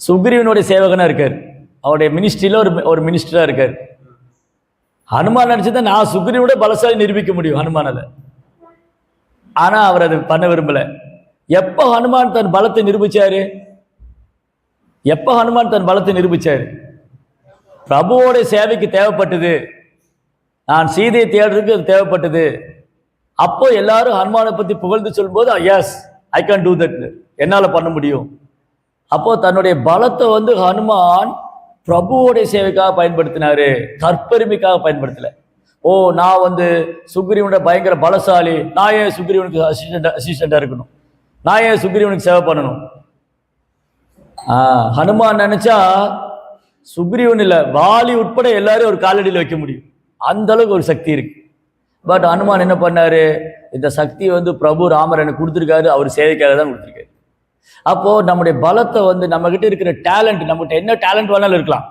சுக்ரீவனுடைய சேவகனா இருக்காரு, அவருடைய மினிஸ்ட்ரியில ஒரு மினிஸ்டரா இருக்காரு. ஹனுமான் நினைச்சதான் நான் சுக்ரீவனோட பலசாலி நிரூபிக்க முடியும் ஹனுமானால. ஆனா அவர் அதை பண்ண விரும்பல. எப்ப ஹனுமான் தன் பலத்தை நிரூபிச்சாரு? எப்ப ஹனுமான் தன் பலத்தை நிரூபிச்சாரு? பிரபுவோட சேவைக்கு தேவைப்பட்டது, நான் சீதையை தேடுறதுக்கு அது தேவைப்பட்டது. அப்போ எல்லாரும் ஹனுமானை பத்தி புகழ்ந்து சொல்லும்போது yes I can do that, என்னால பண்ண முடியும். அப்போ தன்னுடைய பலத்தை வந்து ஹனுமான் பிரபுவோடைய சேவைக்காக பயன்படுத்தினாரு, தற்பெருமைக்காக பயன்படுத்தல. ஓ, நான் வந்து சுக்ரீவனோட பயங்கர பலசாலி, நான் ஏன் சுக்ரீவனுக்கு அசிஸ்டண்டா இருக்கணும், நான் ஏன் சுக்ரீவனுக்கு சேவை பண்ணணும்? ஹனுமான் நினைச்சா சுக்ரீவன் இல்ல, வாலி உட்பட எல்லாரும் ஒரு காலடியில் வைக்க முடியும், அந்த அளவுக்கு ஒரு சக்தி இருக்கு. பட் ஹனுமான் என்ன பண்ணாரு? இந்த சக்தியை வந்து பிரபு ராமர் எனக்கு கொடுத்துருக்காரு, அவர் சேவைக்காக தான் கொடுத்துருக்காரு. அப்போ நம்முடைய பலத்தை வந்து நம்ம கிட்ட இருக்கிற டேலண்ட், நம்மகிட்ட என்ன டேலண்ட் வேணாலும் இருக்கலாம்.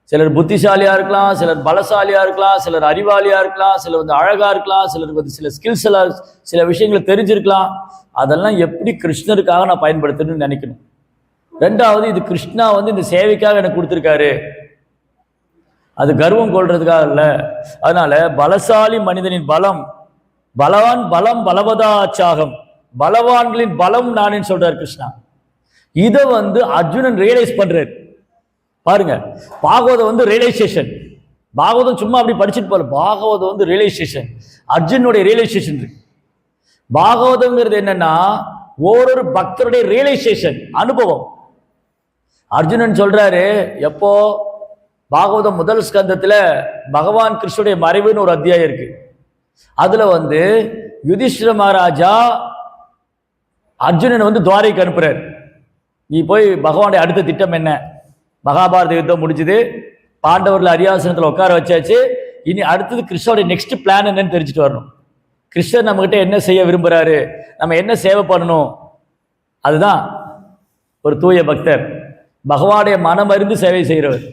சிலர் புத்திசாலியா இருக்கலாம், சிலர் பலசாலியா இருக்கலாம், சிலர் அறிவாளியா இருக்கலாம், சிலர் வந்து அழகா இருக்கலாம், சிலருக்கு வந்து சில ஸ்கில்ஸ் எல்லாம், சில விஷயங்களை தெரிஞ்சிருக்கலாம். அதெல்லாம் எப்படி கிருஷ்ணருக்காக நான் பயன்படுத்தணும்னு நினைக்கணும். ரெண்டாவது, இது கிருஷ்ணா வந்து இந்த சேவைக்காக எனக்கு கொடுத்துருக்காரு, அது கர்வம் கொள்றதுக்காக இல்ல. அதனால பலசாலி மனிதனின் பலம், பலவான் பலம் பலவதாச்சாகம், பலவான்களின் பலம் நானேன்னு சொல்றாரு கிருஷ்ணா. இதை வந்து அர்ஜுனன் ரியலைஸ் பண்றாரு. பாருங்க, பாகவதம் வந்து ரியலைசேஷன், பாகவதம் சும்மா அப்படி படிச்சுட்டு போல, பாகவதம் வந்து ரியலைசேஷன், அர்ஜுனுடைய ரியலைசேஷன் இருக்கு. பாகவதம்ங்கிறது என்னன்னா ஒரு பக்தருடைய ரியலைசேஷன், அனுபவம். அர்ஜுனன் சொல்றாரு, எப்போ பாகவதம் முதல் ஸ்கந்தத்துல பகவான் கிருஷ்ணனுடைய மறைவுன்னு ஒரு அத்தியாயம் இருக்கு. அதுல வந்து யுதிஷ்டிர மகாராஜா அர்ஜுனன் வந்து துவாரைக்கு அனுப்புறாரு. நீ போய் பகவானுடைய அடுத்த திட்டம் என்ன, மகாபாரத யுத்தம் முடிஞ்சது, பாண்டவர்கள் அரியாசனத்தில் உட்கார வச்சாச்சு, இனி அடுத்தது கிருஷ்ணனுடைய நெக்ஸ்ட் பிளான் என்னன்னு தெரிஞ்சுட்டு வரணும். கிருஷ்ணர் நம்ம கிட்ட என்ன செய்ய விரும்புறாரு, நம்ம என்ன சேவை பண்ணணும், அதுதான் ஒரு தூய பக்தர், பகவானுடைய மனம் அறிந்து சேவை செய்கிறவர்.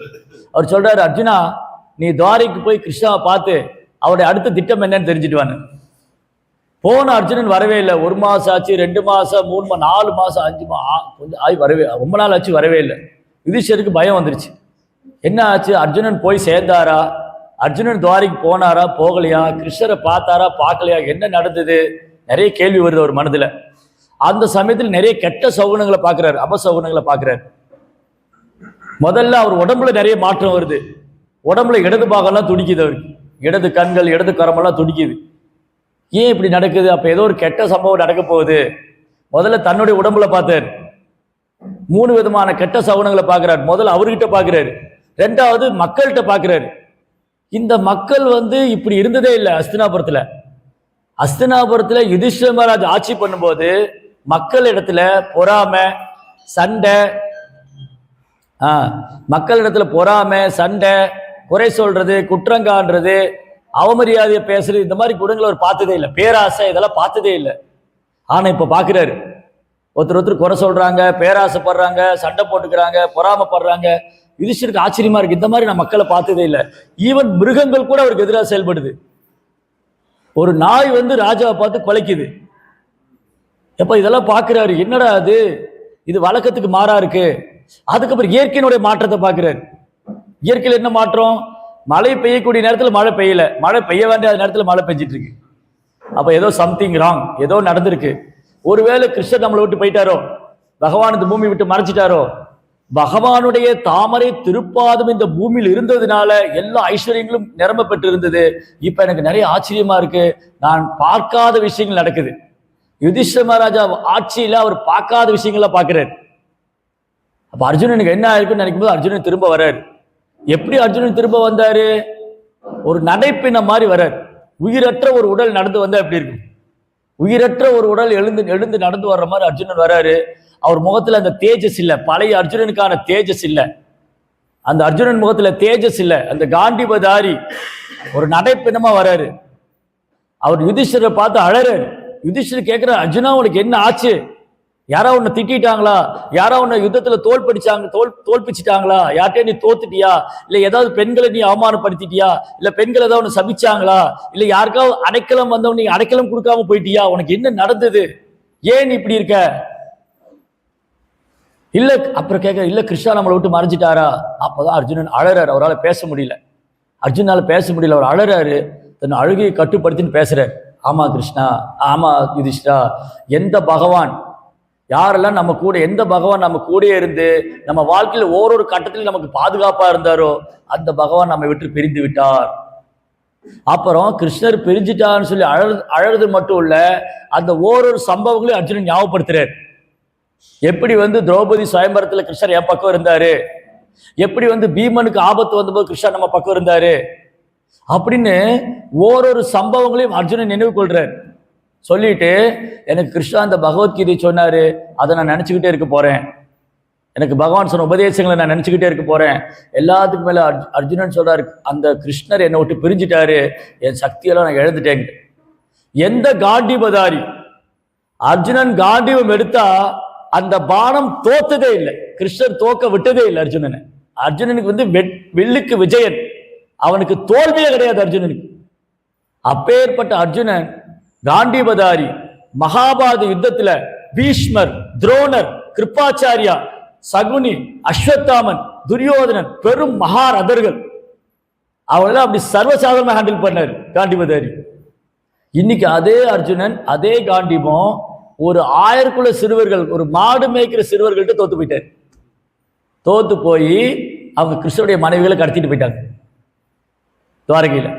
அவர் சொல்றாரு, அர்ஜுனா நீ துவாரைக்கு போய் கிருஷ்ணாவை பார்த்து அவருடைய அடுத்த திட்டம் என்னன்னு தெரிஞ்சுட்டு வான்னு. போன அர்ஜுனன் வரவே இல்லை. 1 மாசம் ஆச்சு, 2 மாசம், 3 மாசம், 4 மாசம், 5 மாசம் கொஞ்சம் ஆகி வரவே, ரொம்ப நாள் ஆச்சு, வரவே இல்லை. யுதிஷ்டருக்கு பயம் வந்துருச்சு. என்ன ஆச்சு, அர்ஜுனன் போய் சேர்ந்தாரா, அர்ஜுனன் துவாரைக்கு போனாரா போகலையா, கிருஷ்ணரை பார்த்தாரா பார்க்கலையா, என்ன நடந்தது, நிறைய கேள்வி வருது ஒரு மனதுல. அந்த சமயத்தில் நிறைய கெட்ட சகுனங்களை பார்க்கிறார், அபசகுனங்களை பார்க்கிறார். முதல்ல அவர் உடம்புல நிறைய மாற்றம் வருது. உடம்புல இடது பாகம்லாம் துடிக்குது, அவருக்கு இடது கண்கள், இடது கரமெல்லாம் துடிக்குது. ஏன் இப்படி நடக்குது, அப்ப ஏதோ ஒரு கெட்ட சம்பவம் நடக்க போகுது. முதல்ல தன்னுடைய உடம்புல பார்த்தார், 3 விதமான கெட்ட சகுனங்களை பார்க்கிறார். முதல்ல அவர்கிட்ட பார்க்கிறாரு, 2வது மக்கள்கிட்ட பார்க்கிறாரு. இந்த மக்கள் வந்து இப்படி இருந்ததே இல்லை அஸ்தினாபுரத்துல. அஸ்தினாபுரத்துல யுதிஷ்டிர மகாராஜ் ஆட்சி பண்ணும்போது மக்கள் இடத்துல பொறாமை, சண்டை, மக்கள் இடத்துல பொறாமை, சண்டை, குறை சொல்றது, குற்றங்கான்றது, அவமரியாதையை பேசுறது, இந்த மாதிரி குணங்களை அவர் பார்த்ததே இல்லை. பேராசை, இதெல்லாம் பார்த்ததே இல்லை. ஆனா இப்ப பாக்குறாரு, ஒருத்தர் குறை சொல்றாங்க, பேராசைப்படுறாங்க, சண்டை போட்டுக்கிறாங்க, பொறாமப்படுறாங்க. யுதிஷ்டருக்கு ஆச்சரியமா இருக்கு, இந்த மாதிரி நான் மக்களை பார்த்ததே இல்லை. ஈவன் மிருகங்கள் கூட அவருக்கு எதிராக செயல்படுது. ஒரு நாய் வந்து ராஜாவை பார்த்து குலைக்குது. எப்ப இதெல்லாம் பாக்குறாரு, என்னடா அது, இது வழக்கத்துக்கு மாறா இருக்கு. அதுக்கப்புறம் இயற்கையினுடைய மாற்றத்தை பார்க்கிறார். இயற்கையில் என்ன மாற்றம், மழை பெய்யக்கூடிய நேரத்தில் மழை பெய்யல, மழை பெய்ய வேண்டிய நேரத்தில் மழை பெஞ்சிட்டு இருக்கு. அப்ப ஏதோ சம்திங் ராங், ஏதோ நடந்திருக்கு. ஒருவேளை கிருஷ்ணர் நம்மளை விட்டு போயிட்டாரோ, பகவான் இந்த பூமி விட்டு மறைச்சிட்டாரோ. பகவானுடைய தாமரை திருப்பாதம் இந்த பூமியில் இருந்ததுனால எல்லா ஐஸ்வர்யங்களும் நிரம்ப பெற்று இருந்தது. இப்ப எனக்கு நிறைய ஆச்சரியமா இருக்கு, நான் பார்க்காத விஷயங்கள் நடக்குது. யுதிஷ்டிர மகாராஜா ஆட்சியில அவர் பார்க்காத விஷயங்கள பார்க்கிறார். அப்ப அர்ஜுனனுக்கு என்ன ஆயிருக்குன்னு நினைக்கும் போது அர்ஜுனன் திரும்ப வர்றாரு. எப்படி அர்ஜுனன் திரும்ப வந்தாரு, ஒரு நடைப்பின மாதிரி வர்றார். உயிரற்ற ஒரு உடல் நடந்து வந்தா எப்படி இருக்கு, உயிரற்ற ஒரு உடல் எழுந்து நடந்து வர்ற மாதிரி அர்ஜுனன் வர்றாரு. அவர் முகத்துல அந்த தேஜஸ் இல்ல, பழைய அர்ஜுனனுக்கான தேஜஸ் இல்ல, அந்த அர்ஜுனன் முகத்துல தேஜஸ் இல்ல, அந்த காண்டிபதாரி ஒரு நடைப்பினமா வர்றாரு. அவர் யுதிஷ்டரை பார்த்து அழறாரு. யுதிஷ்டர் கேட்கிறார், அர்ஜுனா உனக்கு என்ன ஆச்சு, யாரா உன்னை திட்டாங்களா, யாரா உன்னை யுத்தத்துல தோல்பிச்சிட்டாங்களா, யார்கிட்டயே நீ தோத்துட்டியா, இல்ல ஏதாவது பெண்களை நீ அவமானப்படுத்திட்டியா, இல்ல பெண்கள் ஏதாவது உன்னை சபிச்சாங்களா, இல்ல யாருக்காவது அடைக்கலம் வந்தவன் நீ அடைக்கலம் கொடுக்காம போயிட்டியா, உனக்கு என்ன நடந்தது, ஏன் நீ இப்படி இருக்க. இல்ல அப்புறம் கேட்க, இல்ல கிருஷ்ணா நம்மளை விட்டு மறைஞ்சிட்டாரா. அப்பதான் அர்ஜுனன் அழறாரு, அவரால் பேச முடியல, அர்ஜுனால பேச முடியல, அவர் அழறாரு, தன் அழுகையை கட்டுப்படுத்தின்னு பேசுறாரு. ஆமா கிருஷ்ணா, ஆமா யுதிஷ்டா, எந்த பகவான் யாரெல்லாம் நம்ம கூட, எந்த பகவான் நம்ம கூட இருந்து நம்ம வாழ்க்கையில ஒவ்வொரு கட்டத்திலும் நமக்கு பாதுகாப்பா இருந்தாரோ அந்த பகவான் நம்மை விட்டு பிரிந்து விட்டார். அப்புறம் கிருஷ்ணர் பிரிஞ்சிட்டான்னு சொல்லி அழறது மட்டும் இல்ல, அந்த ஓரொரு சம்பவங்களையும் அர்ஜுனன் ஞாபகப்படுத்துறாரு. எப்படி திரௌபதி சுயம்பரத்துல கிருஷ்ணர் என் பக்கம் இருந்தாரு, எப்படி பீமனுக்கு ஆபத்து வந்தபோது கிருஷ்ணர் நம்ம பக்கம் இருந்தாரு அப்படின்னு ஓரொரு சம்பவங்களையும் அர்ஜுனன் நினைவு கொள்றார். சொல்லிட்டு, எனக்கு கிருஷ்ணா அந்த பகவத்கீதை சொன்னாரு, அதை நான் நினைச்சுக்கிட்டே இருக்க போறேன், எனக்கு பகவான் சொன்ன உபதேசங்களை நான் நினைச்சுக்கிட்டே இருக்க போறேன். எல்லாத்துக்கும் மேல அர்ஜுனன் சொல்றாரு, அந்த கிருஷ்ணர் என்னை விட்டு பிரிஞ்சுட்டாரு, என் சக்தியெல்லாம் நான் இழந்துட்டேங்க. எந்த காண்டிபதாரி அர்ஜுனன் காண்டிபம் எடுத்தா அந்த பானம் தோத்ததே இல்லை, கிருஷ்ணர் தோக்க விட்டதே இல்லை அர்ஜுனனை. அர்ஜுனனுக்கு வெள்ளுக்கு விஜயன், அவனுக்கு தோல்வியே கிடையாது அர்ஜுனனுக்கு. அப்பேற்பட்ட அர்ஜுனன் காண்டிபதாரி மகாபாரத யுத்தத்துல பீஷ்மர், துரோணர், கிருப்பாச்சாரியா, சகுனி, அஸ்வத்தாமன், துரியோதனன் பெரும் மகாரதர்கள், அவங்களெல்லாம் அப்படி சர்வசாதாரணமா ஹேண்டில் பண்ணார் காண்டிபதாரி. இன்னைக்கு அதே அர்ஜுனன், அதே காண்டிபம் ஒரு 1000 குல சிறுவர்கள், ஒரு மாடு மேய்க்கிற சிறுவர்கள்ட்ட தோத்து போயிட்டார். தோத்து போய் அவங்க கிருஷ்ணனுடைய மனைவிகளை கடத்திட்டு போயிட்டாங்க. துவாரகையில்.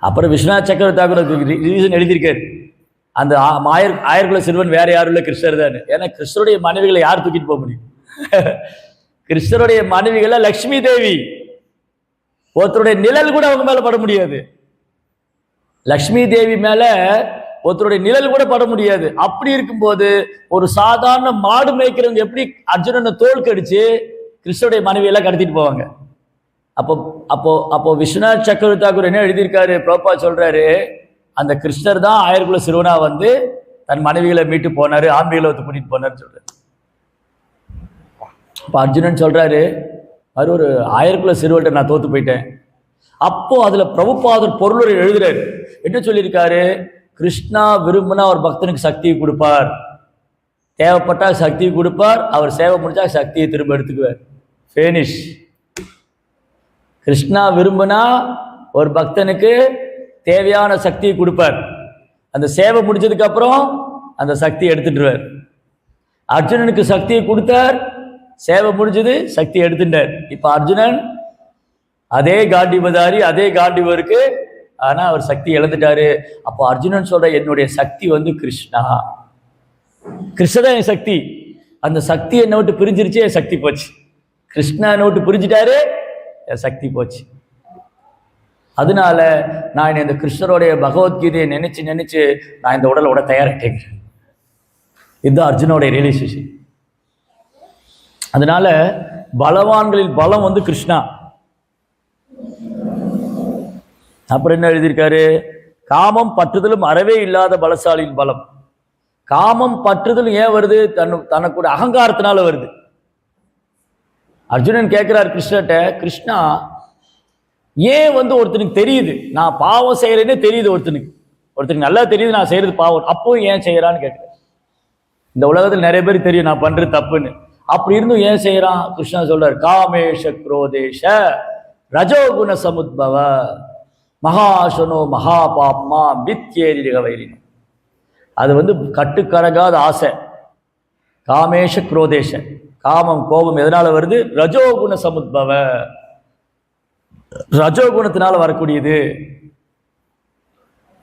அப்புறம் விஸ்வநாத் சக்கரவர்த்தி தாக்கூர் ரீசன் எழுதியிருக்காரு, அந்த ஆயர்குல சிறுவன் வேற யாரும் இல்லை, கிருஷ்ணர் தான். ஏன்னா கிருஷ்ணருடைய மனைவிகளை யார் தூக்கிட்டு போக முடியும்? கிருஷ்ணருடைய மனைவிகளை லக்ஷ்மி தேவி, ஒருத்தருடைய நிழல் கூட அவங்க மேல பட முடியாது. லக்ஷ்மி தேவி மேல ஒருத்தருடைய நிழல் கூட பட முடியாது. அப்படி இருக்கும்போது ஒரு சாதாரண மாடு மேய்க்கிறவங்க எப்படி அர்ஜுனனை தோல் கடிச்சு கிருஷ்ணருடைய மனைவியெல்லாம் கடத்திட்டு போவாங்க? அப்போ அப்போ அப்போ விஸ்வநாத் சக்கரவர்த்தி தாக்கூர் என்ன எழுதியிருக்காரு, பிரபுபா சொல்றாரு, அந்த கிருஷ்ணர் தான் ஆயர்குல சிறுவனா வந்து தன் மனைவிகளை மீட்டு போனாரு, ஆன்மீக லோகத்துக்கு கூட்டிட்டு போனாரு சொல்றாரு. இப்போ அர்ஜுனன் சொல்றாரு, அது ஒரு ஆயர்குல சிறுவன்ட்ட நான் தோத்து போயிட்டேன். அப்போ அதுல பிரபுபாதர் பொருளுரை எழுதுறாரு. என்ன சொல்லியிருக்காரு? கிருஷ்ணா விரும்பினா ஒரு பக்தனுக்கு சக்தியை கொடுப்பார், தேவைப்பட்டா சக்தியை கொடுப்பார், அவர் சேவை முடிச்சா சக்தியை திரும்ப எடுத்துக்குவார். ஃபேனிஷ். கிருஷ்ணா விரும்பினா ஒரு பக்தனுக்கு தேவையான சக்தியை கொடுப்பார், அந்த சேவை முடிச்சதுக்கு அப்புறம் அந்த சக்தியை எடுத்துட்டுருவார். அர்ஜுனனுக்கு சக்தியை கொடுத்தார், சேவை முடிஞ்சது, சக்தி எடுத்துட்டார். இப்ப அர்ஜுனன் அதே காண்டிபதாரி, அதே காண்டிபருக்கு, ஆனா அவர் சக்தி இழந்துட்டாரு. அப்போ அர்ஜுனன் சொல்ற, என்னுடைய சக்தி வந்து கிருஷ்ணா, கிருஷ்ணதான் என் சக்தி. அந்த சக்தி என்னை விட்டு பிரிஞ்சிருச்சு, என் சக்தி போச்சு. கிருஷ்ணா என்னை விட்டு பிரிஞ்சுட்டாரு, என் சக்தி போச்சு. அதனால நான் இந்த கிருஷ்ணருடைய பகவத்கீதையை நினைச்சு நினைச்சு நான் இந்த உடலை விட தயாரிட்டேன். இதுதான் அர்ஜுனோடைய ரியலைசேஷன். அதனால பலவான்களின் பலம் வந்து கிருஷ்ணா. அப்புறம் என்ன எழுதியிருக்காரு? காமம் பற்றுதலும் அறவே இல்லாத பலசாலியின் பலம். காமம் பற்றுதலும் ஏன் வருது? தனக்கு அகங்காரத்தினால வருது. அர்ஜுனன் கேட்கிறார் கிருஷ்ணர்கிட்ட, கிருஷ்ணா ஏன் வந்து ஒருத்தனுக்கு தெரியுது நான் பாவம் செய்யறேன்னே தெரியுது, ஒருத்தனுக்கு நல்லா தெரியுது நான் செய்யறது பாவம், அப்போ ஏன் செய்யறான்னு கேட்கிறேன். இந்த உலகத்தில் நிறைய பேர் தெரியும் நான் பண்றது தப்புன்னு, அப்படி இருந்தும் ஏன் செய்யறான்? கிருஷ்ணா சொல்றார், காமேஷ குரோதேஷ ரஜோகுண சமுத்பவ மகாசனோ மகாபாப்மா வித்யேரிக வைரினம். அது வந்து கட்டுக்கரகாத ஆசை. காமேஷ குரோதேஷ, காமம் கோபம் எதனால வருது? ரஜோகுண சமுத்பவ, ரஜோகுணத்தினால வரக்கூடியது,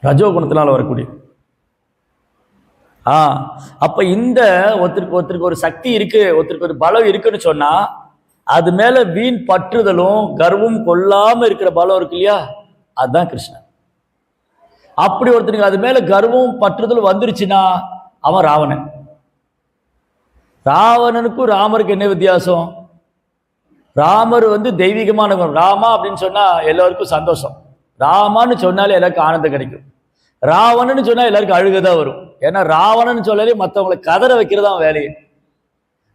ரஜோகுணத்தினால வரக்கூடியது. அப்ப இந்த ஒருத்தருக்கு ஒரு சக்தி இருக்கு, ஒருத்தருக்கு ஒரு பலம் இருக்குன்னு சொன்னா அது மேல வீண் பற்றுதலும் கர்வம் கொள்ளாம இருக்கிற பலம் இருக்கு இல்லையா, அதுதான் கிருஷ்ணன். அப்படி ஒருத்தருக்கு அது மேல கர்வம் பற்றுதலும் வந்துருச்சுன்னா அவன் ராவணன். ராவணனுக்கும் ராமருக்கு என்ன வித்தியாசம்? ராமர் வந்து தெய்வீகமான குணம். ராமா அப்படின்னு சொன்னா எல்லாருக்கும் சந்தோஷம், ராமான்னு சொன்னாலே எல்லாருக்கும் ஆனந்தம் கிடைக்கும். ராவணன்னு சொன்னா எல்லாருக்கும் அழுகதான் வரும். ஏன்னா ராவணன்னு சொன்னாலே மற்றவங்களை கதற வைக்கிறதா வேலையை.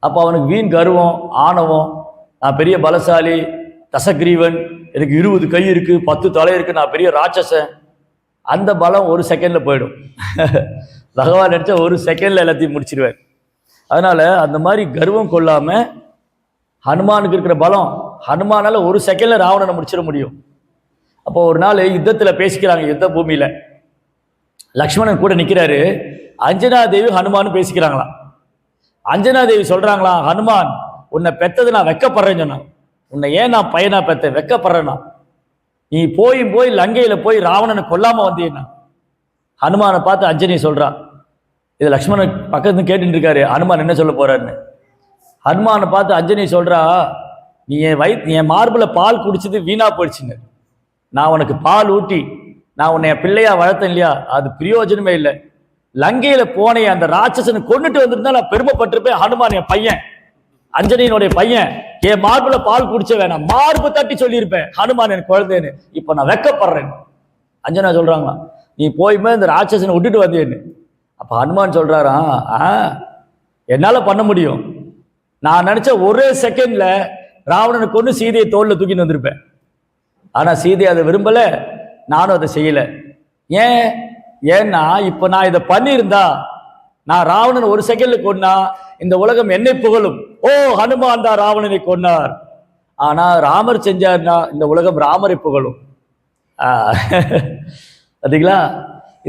அப்ப அவனுக்கு வீண் கர்வம், ஆணவம், நான் பெரிய பலசாலி, தசகிரீவன், எனக்கு 20 கை இருக்கு, 10 தலை இருக்கு, நான் பெரிய ராட்சசன், அந்த பலம் ஒரு செகண்ட்ல போயிடும். பகவான் நினைச்சா ஒரு செகண்ட்ல எல்லாத்தையும் முடிச்சிருவார். அதனால அந்த மாதிரி கர்வம் கொள்ளாம ஹனுமானுக்கு இருக்கிற பலம், ஹனுமானால ஒரு செகண்ட்ல ராவணனை முடிச்சிட முடியும். அப்போ ஒரு நாள் யுத்தத்துல பேசிக்கிறாங்க, யுத்த பூமியில லக்ஷ்மணன் கூட நிக்கிறாரு, அஞ்சனா தேவி ஹனுமானு பேசிக்கிறாங்களாம். அஞ்சனா தேவி சொல்றாங்களாம், ஹனுமான் உன்னை பெத்தது நான் வெக்கப்படுறேன்னு சொன்னான், உன்னை ஏன் நான் பையனா பெத்த வெக்கப்படுறேன்னா, நீ போய் லங்கையில போய் ராவணனை கொல்லாம வந்தீன்னா. ஹனுமானை பார்த்து அஞ்சனி சொல்றான், இது லக்ஷ்மணன் பக்கத்துல கேட்டுட்டு இருக்காரு, ஹனுமான் என்ன சொல்ல போறாருன்னு. ஹனுமானை பார்த்து அஞ்சனி சொல்றா, நீ என் மார்புல பால் குடிச்சது வீணா போயிடுச்சுங்க, நான் உனக்கு பால் ஊட்டி நான் உன்னை என் பிள்ளையா வளர்த்தேன் இல்லையா, அது பிரயோஜனமே இல்லை. லங்கையில போனே அந்த ராட்சசனை கொண்டுட்டு வந்திருந்தா நான் பெருமைப்பட்டிருப்பேன். ஹனுமான் என் பையன், அஞ்சனியினுடைய பையன், என் மார்புல பால் குடிச்ச வேணாம், மார்பு தட்டி சொல்லியிருப்பேன் ஹனுமான் என் குழந்தைன்னு, இப்ப நான் வெக்கப்படுறேன். அஞ்சனா சொல்றாங்களா, நீ போயுமே இந்த ராட்சசனை விட்டுட்டு வந்தேன்னு. அப்ப ஹனுமான் சொல்றாரா, என்னால பண்ண முடியும், நான் நினைச்ச ஒரே செகண்ட்ல ராவணனை கொண்டு சீதையை தோல்ல தூக்கிட்டு வந்திருப்பேன். ஆனா சீதை அதை விரும்பல, நானும் அதை செய்யல. ஏன்னா இப்ப நான் இதை பண்ணியிருந்தா, நான் ராவணன் ஒரு செகண்ட்ல கொன்னா இந்த உலகம் என்னை புகழும், ஓ ஹனுமான் தான் ராவணனை கொன்னார். ஆனா ராமர் செஞ்சார்னா இந்த உலகம் ராமரை புகழும். பார்த்தீங்களா,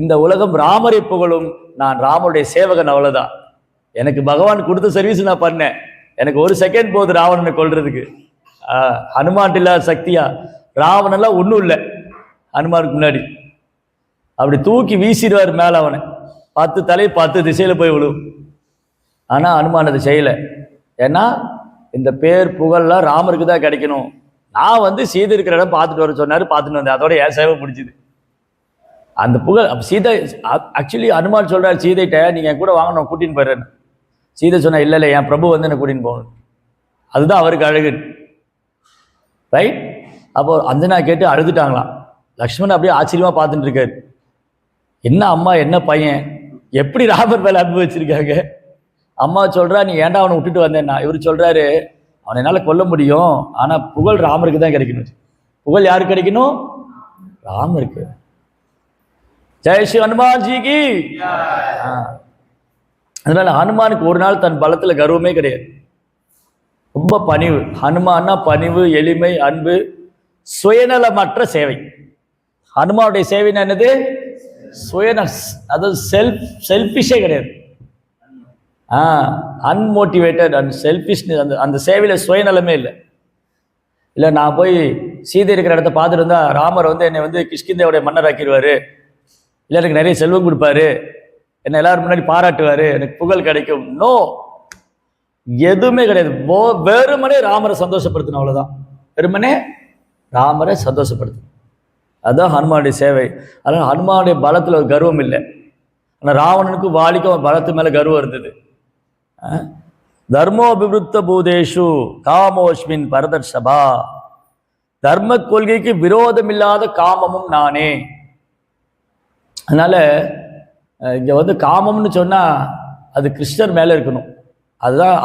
இந்த உலகம் ராமரை புகழும், நான் ராமருடைய சேவகன், அவ்வளவுதான். எனக்கு பகவான் கொடுத்த சர்வீஸ் நான் பண்ணேன், எனக்கு ஒரு செகண்ட் போகுது ராவணனை கொல்றதுக்கு. ஹனுமான் இல்லாத சக்தியா? ராவணெல்லாம் ஒன்றும் இல்லை ஹனுமானுக்கு முன்னாடி. அப்படி தூக்கி வீசிடுவார் மேலே அவனை, 10 தலை 10 திசையில் போய் விழுவும். ஆனால் ஹனுமான் அதை செய்யலை. ஏன்னா இந்த பேர் புகழ்லாம் ராமருக்கு தான் கிடைக்கணும். நான் சீதை இருக்கிற இடம் பார்த்துட்டு வர சொன்னார், பார்த்துட்டு வந்தேன். அதோட என் சேவை பிடிச்சிது. அந்த புகழ் சீதை ஆக்சுவலி ஹனுமான் சொல்கிறார் சீதைகிட்ட, நீங்கள் என் கூட வாங்க, நான் கூட்டின்னு போயிடுறேன்னு. சீதை சொன்னா இல்லை என் பிரபு என்னை கூட்டின்னு போகணும். அதுதான் அவருக்கு அழகு, ரைட்? அப்போ அஞ்சனா கேட்டு அழுதுட்டாங்களாம். லக்ஷ்மணன் அப்படியே ஆச்சரியமாக பார்த்துட்டு இருக்காரு. என்ன அம்மா என்ன பையன், எப்படி ராமர் மேலே அன்பு வச்சிருக்காங்க. அம்மா சொல்கிறா நீ ஏன்டா அவனை விட்டுட்டு வந்தேன்னா. இவர் சொல்கிறாரு அவனை என்னால் கொல்ல முடியும், ஆனால் புகழ் ராமருக்கு தான் கிடைக்கணும். புகழ் யாருக்கு கிடைக்கணும்? ராமருக்கு. ஜெய் ஸ்ரீ ஹனுமான்ஜிக்கு. அதனால ஹனுமானுக்கு ஒரு நாள் தன் பலத்தில் கர்வமே கிடையாது. ரொம்ப பணிவு. ஹனுமான்னா பணிவு, எளிமை, அன்பு, சுயநலமற்ற சேவை. ஹனுமானுடைய சேவைன்னு என்னது? அதாவது செல்ஃபிஷே கிடையாது. அன்மோட்டிவேட்டட் அண்ட் செல்ஃபிஷ். அந்த சேவையில் சுயநலமே இல்லை. இல்லை நான் போய் சீதை இருக்கிற இடத்த பார்த்துட்டு இருந்தா ராமர் என்னை கிஷ்கிந்தையோடைய மன்னர் ஆக்கிடுவார், இல்லை எனக்கு நிறைய செல்வம் கொடுப்பாரு, என்னை எல்லாரும் முன்னாடி பாராட்டுவார், எனக்கு புகழ் கிடைக்கும். நோ, எதுவுமே கிடையாது. வெறுமனே ராமரை சந்தோஷப்படுத்தணும், அவ்வளோதான். வெறுமனே ராமரை சந்தோஷப்படுத்தணும். அதுதான் ஹனுமானுடைய சேவை. அதனால் ஹனுமானுடைய பலத்தில் ஒரு கர்வம் இல்லை. ஆனால் ராவணனுக்கும் வாலிக்கும் பலத்து மேலே கர்வம் இருந்தது. தர்மோபிவிருத்த பூதேஷு காமோஸ்மின் பரதர்ஷபா. தர்ம கொள்கைக்கு விரோதமில்லாத காமமும் நானே. அதனால இங்க காமம்னு சொன்னா அது கிருஷ்ணர் மேல இருக்கணும்.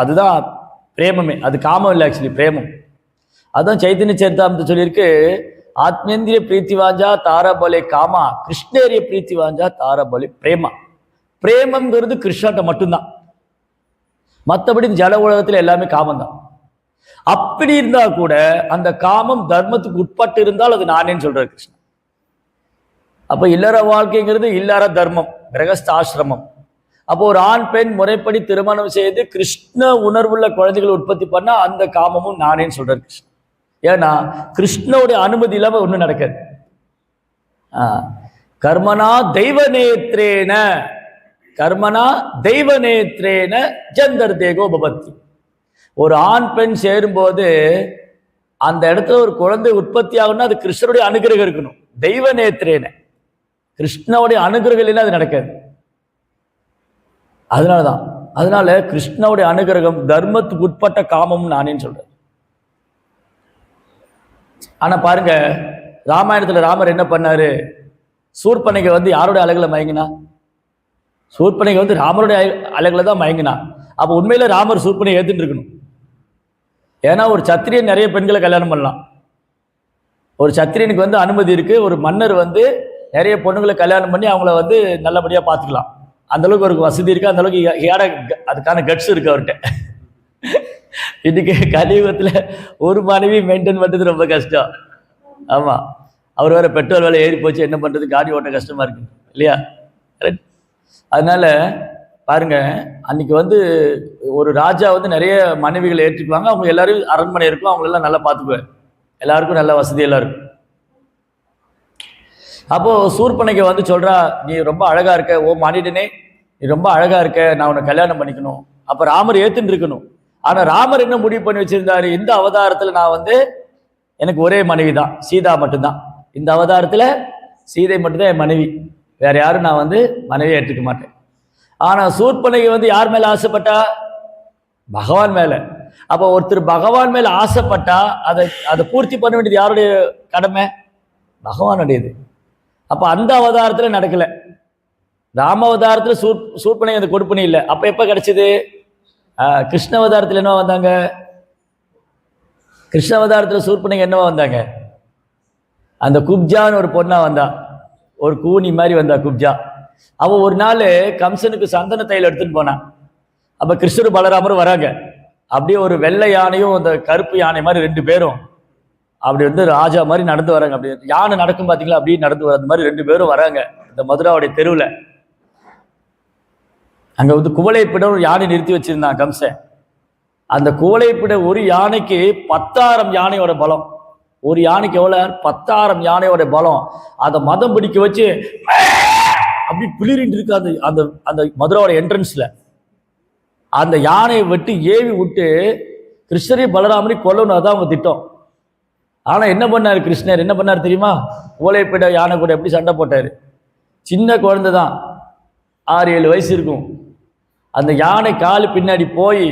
அதுதான் பிரேமமே. அது காமம் இல்லை, ஆக்சுவலி பிரேமம். அதுதான் சைத்தன்ய சரிதாமிரத்தில் சொல்லியிருக்கு, ஆத்மேந்திரிய பிரீத்திவாஞ்சா தாரபலே காமா, கிருஷ்ணேரிய பிரீத்திவாஞ்சா தாரபலே பிரேமா. பிரேமங்கிறது கிருஷ்ணாட்ட மட்டும்தான். மற்றபடி ஜட உலகத்தில் எல்லாமே காமம் தான். அப்படி இருந்தா கூட அந்த காமம் தர்மத்துக்கு உட்பட்டு இருந்தால் அது நானேன்னு சொல்றாரு கிருஷ்ணன். அப்ப இல்லற வாழ்க்கைங்கிறது இல்லற தர்மம், கிரகஸ்தாசிரமம். அப்போ ஒரு ஆண் பெண் முறைப்படி திருமணம் செய்து கிருஷ்ண உணர்வுள்ள குழந்தைகளை உற்பத்தி பண்ணா அந்த காமமும் நானேன்னு சொல்றாரு கிருஷ்ணன். ஏன்னா கிருஷ்ணனுடைய அனுமதி இல்லாம ஒண்ணு நடக்காது. கர்மனா தெய்வநேத்ரேன, கர்மனா தெய்வநேத்ரேன ஜந்தர் தேகோ பபத்தி. ஒரு ஆண் பெண் சேரும்போது அந்த இடத்துல ஒரு குழந்தை உற்பத்தி ஆகணும்னா அது கிருஷ்ணனுடைய அனுகிரகம் இருக்கணும். தெய்வநேத்ரேன, கிருஷ்ணனுடைய அனுகிரகம் இல்லைன்னா அது நடக்காது. அதனால கிருஷ்ணனுடைய அனுகிரகம், தர்மத்துக்கு உட்பட்ட காமம் நானேன்னு சொல்றேன். ஆனா பாருங்க, ராமாயணத்துல ராமர் என்ன பண்ணாரு? சூர்பனகை யாருடைய அழகுல மயங்கினா? சூர்பனகை ராமருடைய அழகுல தான் மயங்கினா. அப்ப உண்மையில ராமர் சூர்பனகை ஏத்துட்டு இருக்கணும். ஏன்னா ஒரு சத்திரியன் நிறைய பெண்களை கல்யாணம் பண்ணலாம். ஒரு சத்திரியனுக்கு அனுமதி இருக்கு. ஒரு மன்னர் நிறைய பொண்ணுங்களை கல்யாணம் பண்ணி அவங்கள நல்லபடியா பார்த்துக்கலாம். அந்த அளவுக்கு ஒரு வசதி இருக்கு, அந்த அளவுக்கு அதுக்கான கட்ஸ் இருக்கு அவர்கிட்ட. இன்னைக்கு கலியுகத்தில் ஒரு மனைவி மெயின்டைன் பண்ணுறது ரொம்ப கஷ்டம். ஆமா, அவர் வேற பெட்ரோல் விலை ஏறி போச்சு, என்ன பண்றது, காடி ஓட்ட கஷ்டமா இருக்கு இல்லையா? அதனால பாருங்க, அன்னைக்கு ஒரு ராஜா நிறைய மனைவிகளை ஏற்றுக்குவாங்க. அவங்க எல்லாரும் அரண்மனை இருக்கும், அவங்க எல்லாம் நல்லா பார்த்துக்குவார், எல்லாருக்கும் நல்ல வசதி எல்லாம் இருக்கும். அப்போ சூர்பனகை சொல்றா, நீ ரொம்ப அழகா இருக்க, ஓ மானிடனே நீ ரொம்ப அழகா இருக்க, நான் உன்னை கல்யாணம் பண்ணிக்கணும். அப்ப ராமர் ஏத்துன்னு இருக்கணும். ஆனா ராமர் என்ன முடிவு பண்ணி வச்சிருந்தாரு? இந்த அவதாரத்துல நான் எனக்கு ஒரே மனைவி தான், சீதா மட்டும்தான். இந்த அவதாரத்துல சீதை மட்டும்தான் என் மனைவி, வேற யாரும் நான் மனைவியை ஏற்றுக்க மாட்டேன். ஆனா சூர்பனகை யார் மேல ஆசைப்பட்டா? பகவான் மேல. அப்ப ஒருத்தர் பகவான் மேல ஆசைப்பட்டா அதை பூர்த்தி பண்ண வேண்டியது யாருடைய கடமை? பகவானுடையது. அப்ப அந்த அவதாரத்துல நடக்கல. ராம அவதாரத்துல சூர்பனகை அந்த கொடுப்பனை இல்லை. அப்ப எப்ப கிடைச்சது? கிருஷ்ண அவதாரத்துல என்னவா வந்தாங்க? கிருஷ்ண அவதாரத்துல சூர்பனகை என்னவா வந்தாங்க? அந்த குப்ஜான்னு ஒரு பொண்ணா வந்தா, ஒரு கூனி மாதிரி வந்தா குப்ஜா. அவ ஒரு நாள் கம்சனுக்கு சந்தன தைல எடுத்துன்னு போனான். அப்ப கிருஷ்ணர் பலராமரும் வராங்க. அப்படியே ஒரு வெள்ளை யானையும் அந்த கருப்பு யானை மாதிரி ரெண்டு பேரும் அப்படி ராஜா மாதிரி நடந்து வராங்க. அப்படி யானை நடக்கும் பாத்தீங்களா, அப்படி நடந்து வர மாதிரி ரெண்டு பேரும் வராங்க இந்த மதுராவுடைய தெருவில். அங்க குவளைப்பிட ஒரு யானை நிறுத்தி வச்சிருந்தான் கம்சன். அந்த குவளைப்பிட ஒரு யானைக்கு 10,000 யானையோட பலம். ஒரு யானைக்கு எவ்வளோ 10,000 யானையோட பலம். அதை மதம் பிடிக்க வச்சு அப்படி பிளிரிட்டு இருக்கு அந்த அந்த அந்த மதுராவோட என்ட்ரன்ஸ்ல. அந்த யானையை வெட்டி ஏவி விட்டு கிருஷ்ணரை பலராமரை கொல்லணும், அதான் அவங்க திட்டம். ஆனா என்ன பண்ணாரு கிருஷ்ணர், என்ன பண்ணாரு தெரியுமா? ஓலைப்பேட யானை கூட எப்படி சண்டை போட்டாரு. சின்ன குழந்தை தான், 6-7 வயசு இருக்கும். அந்த யானை காலு பின்னாடி போய்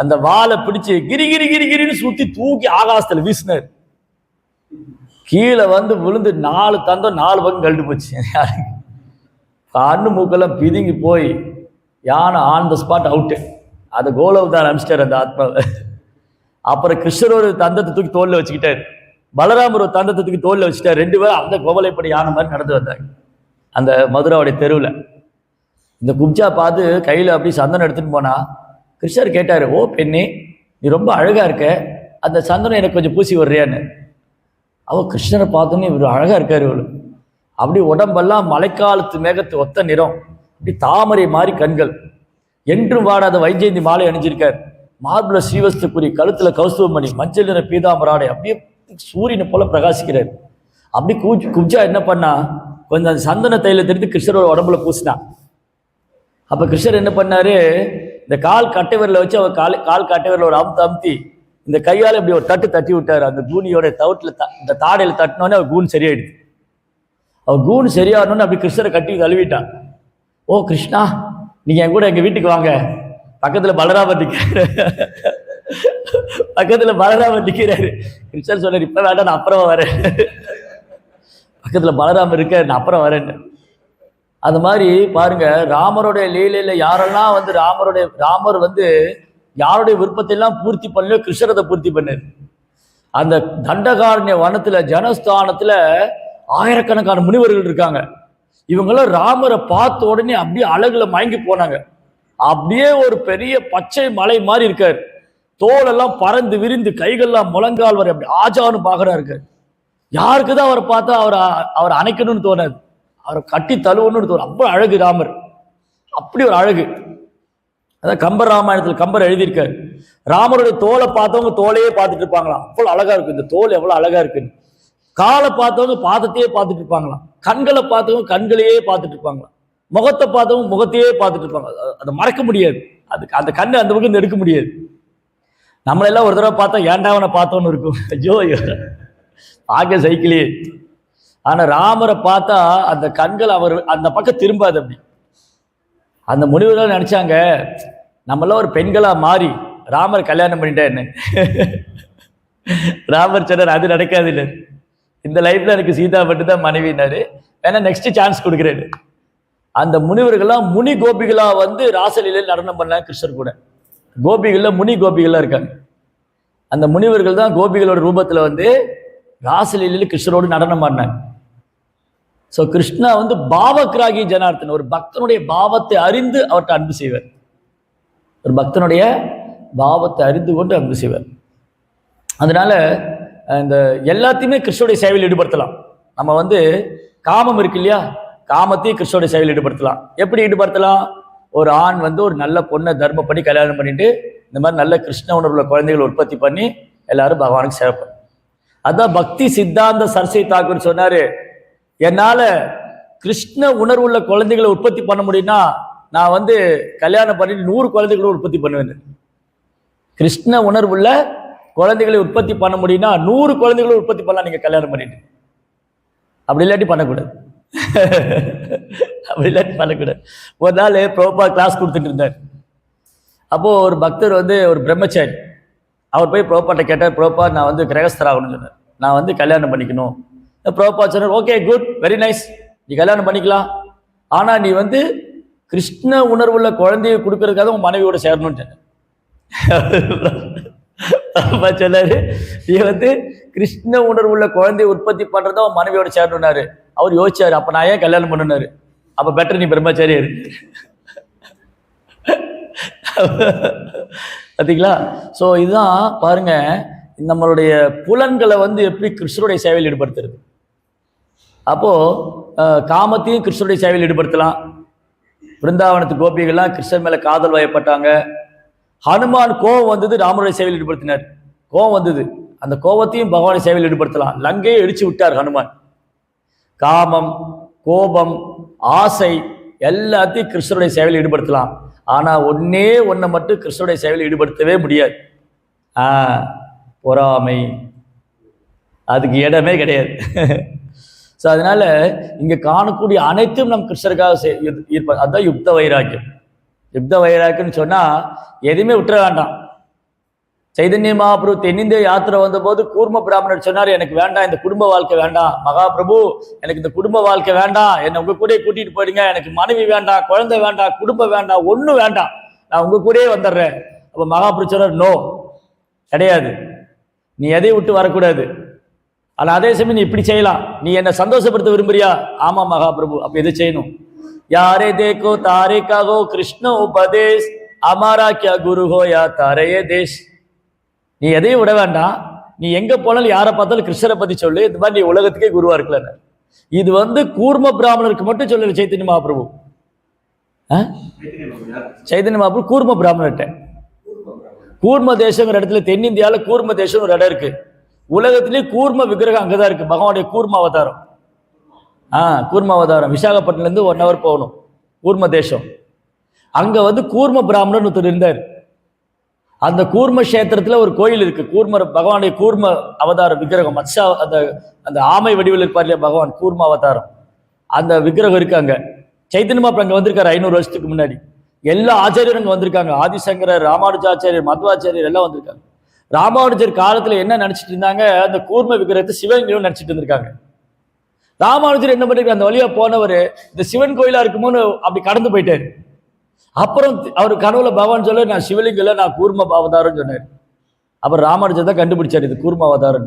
அந்த வாழை பிடிச்சு கிரி கிரி கிரி கிரின்னு சுத்தி தூக்கி ஆகாசத்துல வீசினார். கீழே வந்து விழுந்து 4 தந்தம் 4 பக்கம் கழட்டு போச்சு. கண்ணு மூக்கெல்லாம் பிதுங்கி போய் யானை ஆன் த ஸ்பாட் அவுட்டு. அதை கோலவதார் அனுப்பிச்சிட்டார் அந்த ஆத்மாவை. அப்புறம் கிருஷ்ணர் ஒரு தந்தத்தை தூக்கி தோல்ல வச்சுக்கிட்டார், பலராமர் ஒரு தந்தத்தை தூக்கி தோல்ல வச்சுட்டார். 2 பேரும் அந்த கோவலைப்படி யானை மாதிரி நடந்து வந்தாங்க அந்த மதுராவுடைய தெருவில். இந்த குப்ஜா பார்த்து கையில் அப்படி சந்தனம் எடுத்துட்டு போனா கிருஷ்ணர் கேட்டார், ஓ பெண்ணே, நீ ரொம்ப அழகா இருக்க, அந்த சந்தனம் எனக்கு கொஞ்சம் பூசி வர்றியான்னு. அவள் கிருஷ்ணரை பார்த்தோன்னே இவர் அழகா இருக்காரு, இவளு அப்படி உடம்பெல்லாம் மழைக்காலத்து மேகத்து ஒத்த நிறம், அப்படி தாமரை மாதிரி கண்கள், என்றும் வாடாத வைஜெயந்தி மாலை அணிஞ்சிருக்கார், மார்புல ஸ்ரீவஸ்துக்குரி, கழுத்துல கௌஸ்துவமணி, மஞ்சள் நிற பீதாம்பராடை, அப்படியே சூரியனை போல பிரகாசிக்கிறார். அப்படி குப்ஜா என்ன பண்ணா, கொஞ்சம் அந்த சந்தன தைலத்தை எடுத்து கிருஷ்ணரோட உடம்புல பூசினா. அப்ப கிருஷ்ணர் என்ன பண்ணாரு, இந்த கால் கட்டை விரல வச்சு அவர் கால் கட்டை விரல ஒரு அமுத்தி இந்த கையால் இப்படி ஒரு தட்டி விட்டாரு. அந்த கூனியோட தவுட்டில் இந்த தாடையில் தட்டினோடனே அவர் கூன் சரியாயிடுது. அவர் கூன் சரியாகணும்னு அப்படி கிருஷ்ணரை கட்டி கழுவிட்டான். ஓ கிருஷ்ணா, நீங்க என் கூட எங்க வீட்டுக்கு வாங்க, பக்கத்துல பலராமர் நிற்கிறாரு. பக்கத்துல பலராமர் நிற்கிறாரு. கிருஷ்ணர் சொன்னார், இப்ப வேண்டாம், நான் அப்புறம் வரேன். பக்கத்துல பலராமர் இருக்க, நான் அப்புறம் வரேன். அது மாதிரி பாருங்க, ராமருடைய லீலையில யாரெல்லாம் வந்து ராமர் வந்து யாருடைய விருப்பத்தை எல்லாம் பூர்த்தி பண்ணலையோ கிருஷ்ணரதை பூர்த்தி பண்ணாரு. அந்த தண்டகாரண்ய வனத்துல ஜனஸ்தானத்துல ஆயிரக்கணக்கான முனிவர்கள் இருக்காங்க. இவங்கெல்லாம் ராமரை பார்த்த உடனே அப்படியே அழகுல மயங்கி போனாங்க. அப்படியே ஒரு பெரிய பச்சை மலை மாதிரி இருக்காரு, தோலெல்லாம் பறந்து விரிந்து, கைகள்லாம் முழங்கால் வரை அப்படி ஆஜானு பாகரா இருக்காரு. யாருக்குதான் அவரை பார்த்தா அவரை அணைக்கணும்னு தோணாது, அவரை கட்டி தழுவணும்னு தோணும். அப்போ அழகு ராமர், அப்படி ஒரு அழகு. அதான் கம்பர் ராமாயணத்தில் கம்பர் எழுதியிருக்காரு, ராமருடைய தோலை பார்த்தவங்க தோலையே பார்த்துட்டு இருப்பாங்களாம், அவ்வளோ அழகா இருக்கு, இந்த தோல் எவ்வளவு அழகா இருக்குன்னு. காலை பார்த்தவங்க பாதத்தையே பார்த்துட்டு இருப்பாங்களாம், கண்களை பார்த்தவங்க கண்களையே பார்த்துட்டு இருப்பாங்களாம், முகத்தை பார்த்தவங்க முகத்தையே பார்த்துட்டு இருப்பாங்க. அதை மறக்க முடியாது, அதுக்கு அந்த கண்ணை அந்த பக்கம் எடுக்க முடியாது. நம்மளெல்லாம் ஒரு தடவை பார்த்தா ஏண்டாவனை பார்த்தோன்னு இருக்கும், ஐயோ ஆக சைக்கிளே. ஆனா ராமரை பார்த்தா அந்த கண்கள் அவர் அந்த பக்கம் திரும்பாது. அப்படி அந்த முனிவர்கள் நினைச்சாங்க, நம்மளாம் ஒரு பெண்களா மாறி ராமர் கல்யாணம் பண்ணிட்டேன்னு. ராமர் சொன்னார், அது நடக்காது, இல்லை, இந்த லைஃப்ல எனக்கு சீதா மட்டும் தான் மனைவினாரு, வேணா நெக்ஸ்ட் சான்ஸ் கொடுக்குறேன்னு. அந்த முனிவர்கள்லாம் முனி கோபிகளா வந்து ராசலீலையில் நடனம் பண்ணாங்க கிருஷ்ணர் கூட. கோபிகள்ல முனி கோபிகள்லாம் இருக்காங்க. அந்த முனிவர்கள் தான் கோபிகளோட ரூபத்துல வந்து ராசலீலையில் கிருஷ்ணரோடு நடனம் பண்ணாங்க. ஸோ கிருஷ்ணா வந்து பாவக்ராகி ஜனார்த்தன், ஒரு பக்தனுடைய பாவத்தை அறிந்து அவர்கிட்ட அன்பு செய்வார். ஒரு பக்தனுடைய பாவத்தை அறிந்து கொண்டு அன்பு செய்வார். அதனால இந்த எல்லாத்தையுமே கிருஷ்ணனுடைய சேவையில் ஈடுபடுத்தலாம். நம்ம வந்து காமம் இருக்கு இல்லையா, காமத்தையும் கிருஷ்ணனுடைய சேவையில் ஈடுபடுத்தலாம். எப்படி ஈடுபடுத்தலாம்? ஒரு ஆண் வந்து ஒரு நல்ல பொண்ணை தர்மப்படி கல்யாணம் பண்ணிட்டு இந்த மாதிரி நல்ல கிருஷ்ண உணர்வுள்ள குழந்தைகளை உற்பத்தி பண்ணி எல்லாரும் பகவானுக்கு சேவை பண்ணும். அதான் பக்தி சித்தாந்த சரஸ்வதி தாக்கூர் சொன்னாரு, என்னால கிருஷ்ண உணர்வுள்ள குழந்தைகளை உற்பத்தி பண்ண முடியும்னா நான் வந்து கல்யாணம் பண்ணிட்டு 100 குழந்தைகளை உற்பத்தி பண்ணுவேன். கிருஷ்ண உணர்வுள்ள குழந்தைகளை உற்பத்தி பண்ண முடியும்னா 100 குழந்தைகளை உற்பத்தி பண்ணலாம் நீங்க கல்யாணம் பண்ணிட்டு. அப்படி இல்லாட்டி பண்ணக்கூடாது. அப்படி இல்லாட்டி பண்ணக்கூடாது. ஒரு நாள் பிரபுபா கிளாஸ் கொடுத்துட்டு இருந்தார். அப்போ ஒரு பக்தர் வந்து ஒரு பிரம்மச்சாரி, அவர் போய் பிரபுபாட்ட கேட்டார், பிரபுபா நான் வந்து கிரகஸ்தராகணும்னு சொன்னார், நான் வந்து கல்யாணம் பண்ணிக்கணும். பிரபுபா சொன்னார், ஓகே குட், வெரி நைஸ், நீ கல்யாணம் பண்ணிக்கலாம், ஆனா நீ வந்து கிருஷ்ண உணர்வுள்ள குழந்தைய கொடுக்கறதுக்காக உன் மனைவியோட சேரணும்னு சொன்னார். சொன்னாரு, நீ வந்து கிருஷ்ண உணர்வுள்ள குழந்தைய உற்பத்தி பண்றதா உன் மனைவியோட சேரணும்னாரு. அவர் யோசிச்சாரு, அப்ப நான் ஏன் கல்யாணம் பண்ணுனாரு, அப்ப பெட்டர் நீ பிரம்மச்சாரியா இருக்கு. பார்த்தீங்களா? ஸோ இதுதான் பாருங்க, நம்மளுடைய புலன்களை வந்து எப்படி கிருஷ்ணருடைய சேவையில் ஈடுபடுத்துறது. அப்போ காமத்தையும் கிருஷ்ணருடைய சேவையில் ஈடுபடுத்தலாம். பிருந்தாவனத்து கோபிகள்லாம் கிருஷ்ணன் மேல காதல் வயப்பட்டாங்க. ஹனுமான் கோவம் வந்தது, ராமருடைய சேவையில் ஈடுபடுத்தினார். கோவம் வந்தது, அந்த கோபத்தையும் பகவானை சேவையில் ஈடுபடுத்தலாம். லங்கையை இடிச்சு விட்டார் ஹனுமான். காமம், கோபம், ஆசை எல்லாத்தையும் கிருஷ்ணருடைய சேவையில் ஈடுபடுத்தலாம். ஆனா ஒன்றை மட்டும் கிருஷ்ணருடைய சேவையில் ஈடுபடுத்தவே முடியாது. பொறாமை, அதுக்கு இடமே கிடையாது. ஸோ அதனால இங்க காணக்கூடிய அனைத்தும் நம் கிருஷ்ணருக்காக இருப்ப. அதுதான் யுக்த வைராக்கியம். யுக்த வைராக்கியம்னு சொன்னா எதுவுமே விட்டுற வேண்டாம். சைதன்ய மகாபிரபு தென்னிந்திய யாத்திரை வந்த போது கூர்ம பிராமணர் சொன்னார், எனக்கு வேண்டாம், இந்த குடும்ப வாழ்க்கை வேண்டாம் மகாபிரபு, எனக்கு இந்த குடும்ப வாழ்க்கை வேண்டாம், என்னை உங்க கூட கூட்டிட்டு போயிடுங்க, எனக்கு மனைவி வேண்டாம், குழந்தை வேண்டாம், குடும்பம் வேண்டாம், ஒன்றும் வேண்டாம், நான் உங்க கூடயே வந்துடுறேன். அப்போ மகாபிரபு சொன்னார், நோ, கிடையாது, நீ எதையும் விட்டு வரக்கூடாது. ஆனால் அதே சமயம் நீ இப்படி செய்யலாம், நீ என்னை சந்தோஷப்படுத்த விரும்புறியா? ஆமா மகாபிரபு, அப்ப எது செய்யணும்? யாரே தேக்கோ தாரே காகோ கிருஷ்ண உபதேஷ் அமாரா கியா குரு ஹோ யா தாரே தேஷ். நீ எதையும் விட வேண்டாம், நீ எங்க போனாலும் யாரை பார்த்தாலும் கிருஷ்ணரை பத்தி சொல்லு, இந்த மாதிரி நீ உலகத்துக்கே குருவா இருக்கல. இது கூர்ம பிராமணருக்கு மட்டும் சொல்லல சைத்தன்ய மகாபிரபு. சைத்தன்ய மகாபிரபு கூர்ம பிராமணர்கிட்ட, கூர்ம தேசங்கிற இடத்துல தென்னிந்தியாவில் கூர்ம தேசம் ஒரு இடம் இருக்கு. உலகத்திலேயே கூர்ம விக்கிரகம் அங்கதான் இருக்கு, பகவானுடைய கூர்ம அவதாரம். கூர்ம அவதாரம் விசாகப்பட்டினத்துல இருந்து 1 hour போகணும், கூர்ம தேசம். அங்க கூர்ம பிராமணர் ஒருத்தர் இருந்தார். அந்த கூர்ம கஷேத்திரத்துல ஒரு கோயில் இருக்கு, பகவானுடைய கூர்ம அவதார விக்கிரகம், மத்ஸ்யா, அந்த ஆமை வடிவில் இருப்பார் இல்லையா பகவான், கூர்ம அவதாரம், அந்த விக்கிரகம் இருக்கு அங்க. சைத்தன்ய மகாபிரபு அங்க வந்திருக்காரு 500 வருஷத்துக்கு முன்னாடி. எல்லா ஆச்சாரியரும் அங்க வந்திருக்காங்க, ஆதிசங்கரர், ராமானுஜாச்சாரியர், மத்வாச்சாரியர் எல்லாம் வந்திருக்காங்க. ராமானுஜர் காலத்துல என்ன நினைச்சிட்டு இருந்தாங்க, அந்த கூர்ம விக்கிரகத்தை சிவன் நினைச்சிட்டு இருந்திருக்காங்க. ராமானுஜர் என்ன பண்ணிருக்காரு, அந்த வழியா போனவர் இந்த சிவன் கோயிலா இருக்குமோன்னு அப்படி கடந்து போயிட்டாரு. அப்புறம் அவர் கனவுல பகவான் சொல்ல, நான் சிவலிங்கம் இல்லை, நான் கூர்ம அவதாரம் சொன்னார். அப்புறம் ராமானுஜர் தான் கண்டுபிடிச்சார் இது கூர்ம அவதாரம்.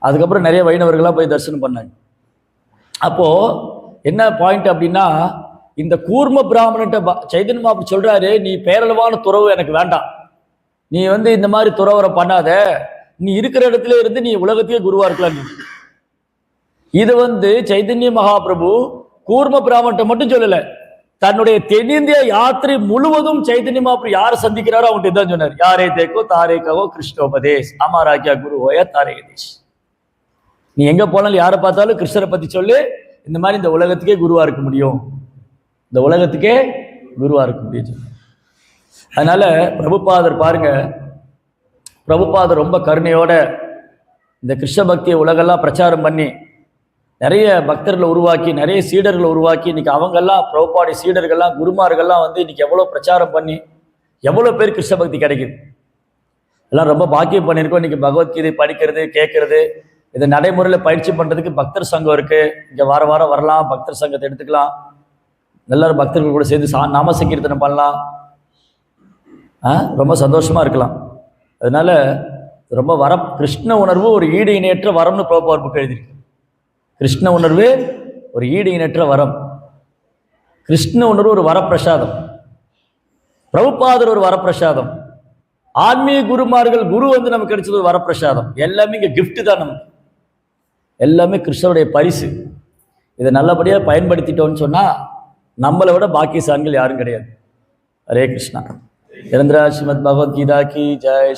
அதுக்கப்புறம் நிறைய வைணவர்களாக போய் தரிசனம் பண்ணாங்க. அப்போ என்ன பாயிண்ட் அப்படின்னா, இந்த கூர்ம பிராமணன்ட்ட சைதன்ய மகாபிரபு சொல்றாரு, நீ பேரளவான துறவு எனக்கு வேண்டாம், நீ இந்த மாதிரி துறவரை பண்ணாத, நீ இருக்கிற இடத்துல இருந்து நீ உலகத்தையே குருவா இருக்கலாம். இது சைதன்ய மகாபிரபு கூர்ம பிராமணன்ட்ட மட்டும் சொல்லல, தன்னுடைய தென்னிந்திய யாத்திரை முழுவதும் சைதன்ய மகாபிரபு யாரை சந்திக்கிறாரோ அவன்கிட்ட தான் சொன்னார், யாரே தேக்கோ தாரே கவோ கிருஷ்ணோபதேஷ் அமாராக்கியா குரு ஹோயா தாரே தேஷ். நீ எங்க போனாலும் யாரை பார்த்தாலும் கிருஷ்ணரை பத்தி சொல்லு, இந்த மாதிரி இந்த உலகத்துக்கே குருவா இருக்க முடியும், இந்த உலகத்துக்கே குருவா இருக்க முடியும். அதனால பிரபுபாதர் பாருங்க, பிரபுபாதர் ரொம்ப கருணையோட இந்த கிருஷ்ண பக்தியை உலகெல்லாம் பிரச்சாரம் பண்ணி நிறைய பக்தர்களை உருவாக்கி, நிறைய சீடர்களை உருவாக்கி, இன்னைக்கு அவங்கெல்லாம் பிரபுபாடைய சீடர்கள்லாம் குருமார்கள்லாம் இன்னைக்கு எவ்வளோ பிரச்சாரம் பண்ணி எவ்வளோ பேர் கிருஷ்ண பக்தி கிடைக்குது. எல்லாம் ரொம்ப பாக்கியம் பண்ணியிருக்கோம். இன்னைக்கு பகவத்கீதை படிக்கிறது, கேட்கறது, இதை நடைமுறையில் பயிற்சி பண்ணுறதுக்கு பக்தர் சங்கம் இருக்குது. இங்கே வார வாரம் வரலாம், பக்தர் சங்கத்தை எடுத்துக்கலாம், எல்லாரும் பக்தர்கள் கூட சேர்ந்து நாம சங்கீர்த்தனம் பண்ணலாம், ரொம்ப சந்தோஷமாக இருக்கலாம். அதனால ரொம்ப கிருஷ்ண உணர்வு ஒரு ஈடு இணையற்ற வரம்னு பிரபுபாதர் புக் எழுதியிருக்கு. கிருஷ்ண உணர்வு ஒரு ஈடு இணையற்ற வரம், கிருஷ்ண உணர்வு ஒரு வரப்பிரசாதம், பிரபுபாதர் ஒரு வரப்பிரசாதம், ஆன்மீக குருமார்கள் குரு நமக்கு கிடைச்சது ஒரு வரப்பிரசாதம். எல்லாமே இங்கே கிஃப்ட் தான், நமக்கு எல்லாமே கிருஷ்ணருடைய பரிசு. இதை நல்லபடியாக பயன்படுத்திட்டோம்னு சொன்னால் நம்மளை விட பாக்கியசான்கள் யாரும் கிடையாது. ஹரே கிருஷ்ணா. நிரந்தரா ஸ்ரீமத் பகவத்கீதா கி ஜெய்.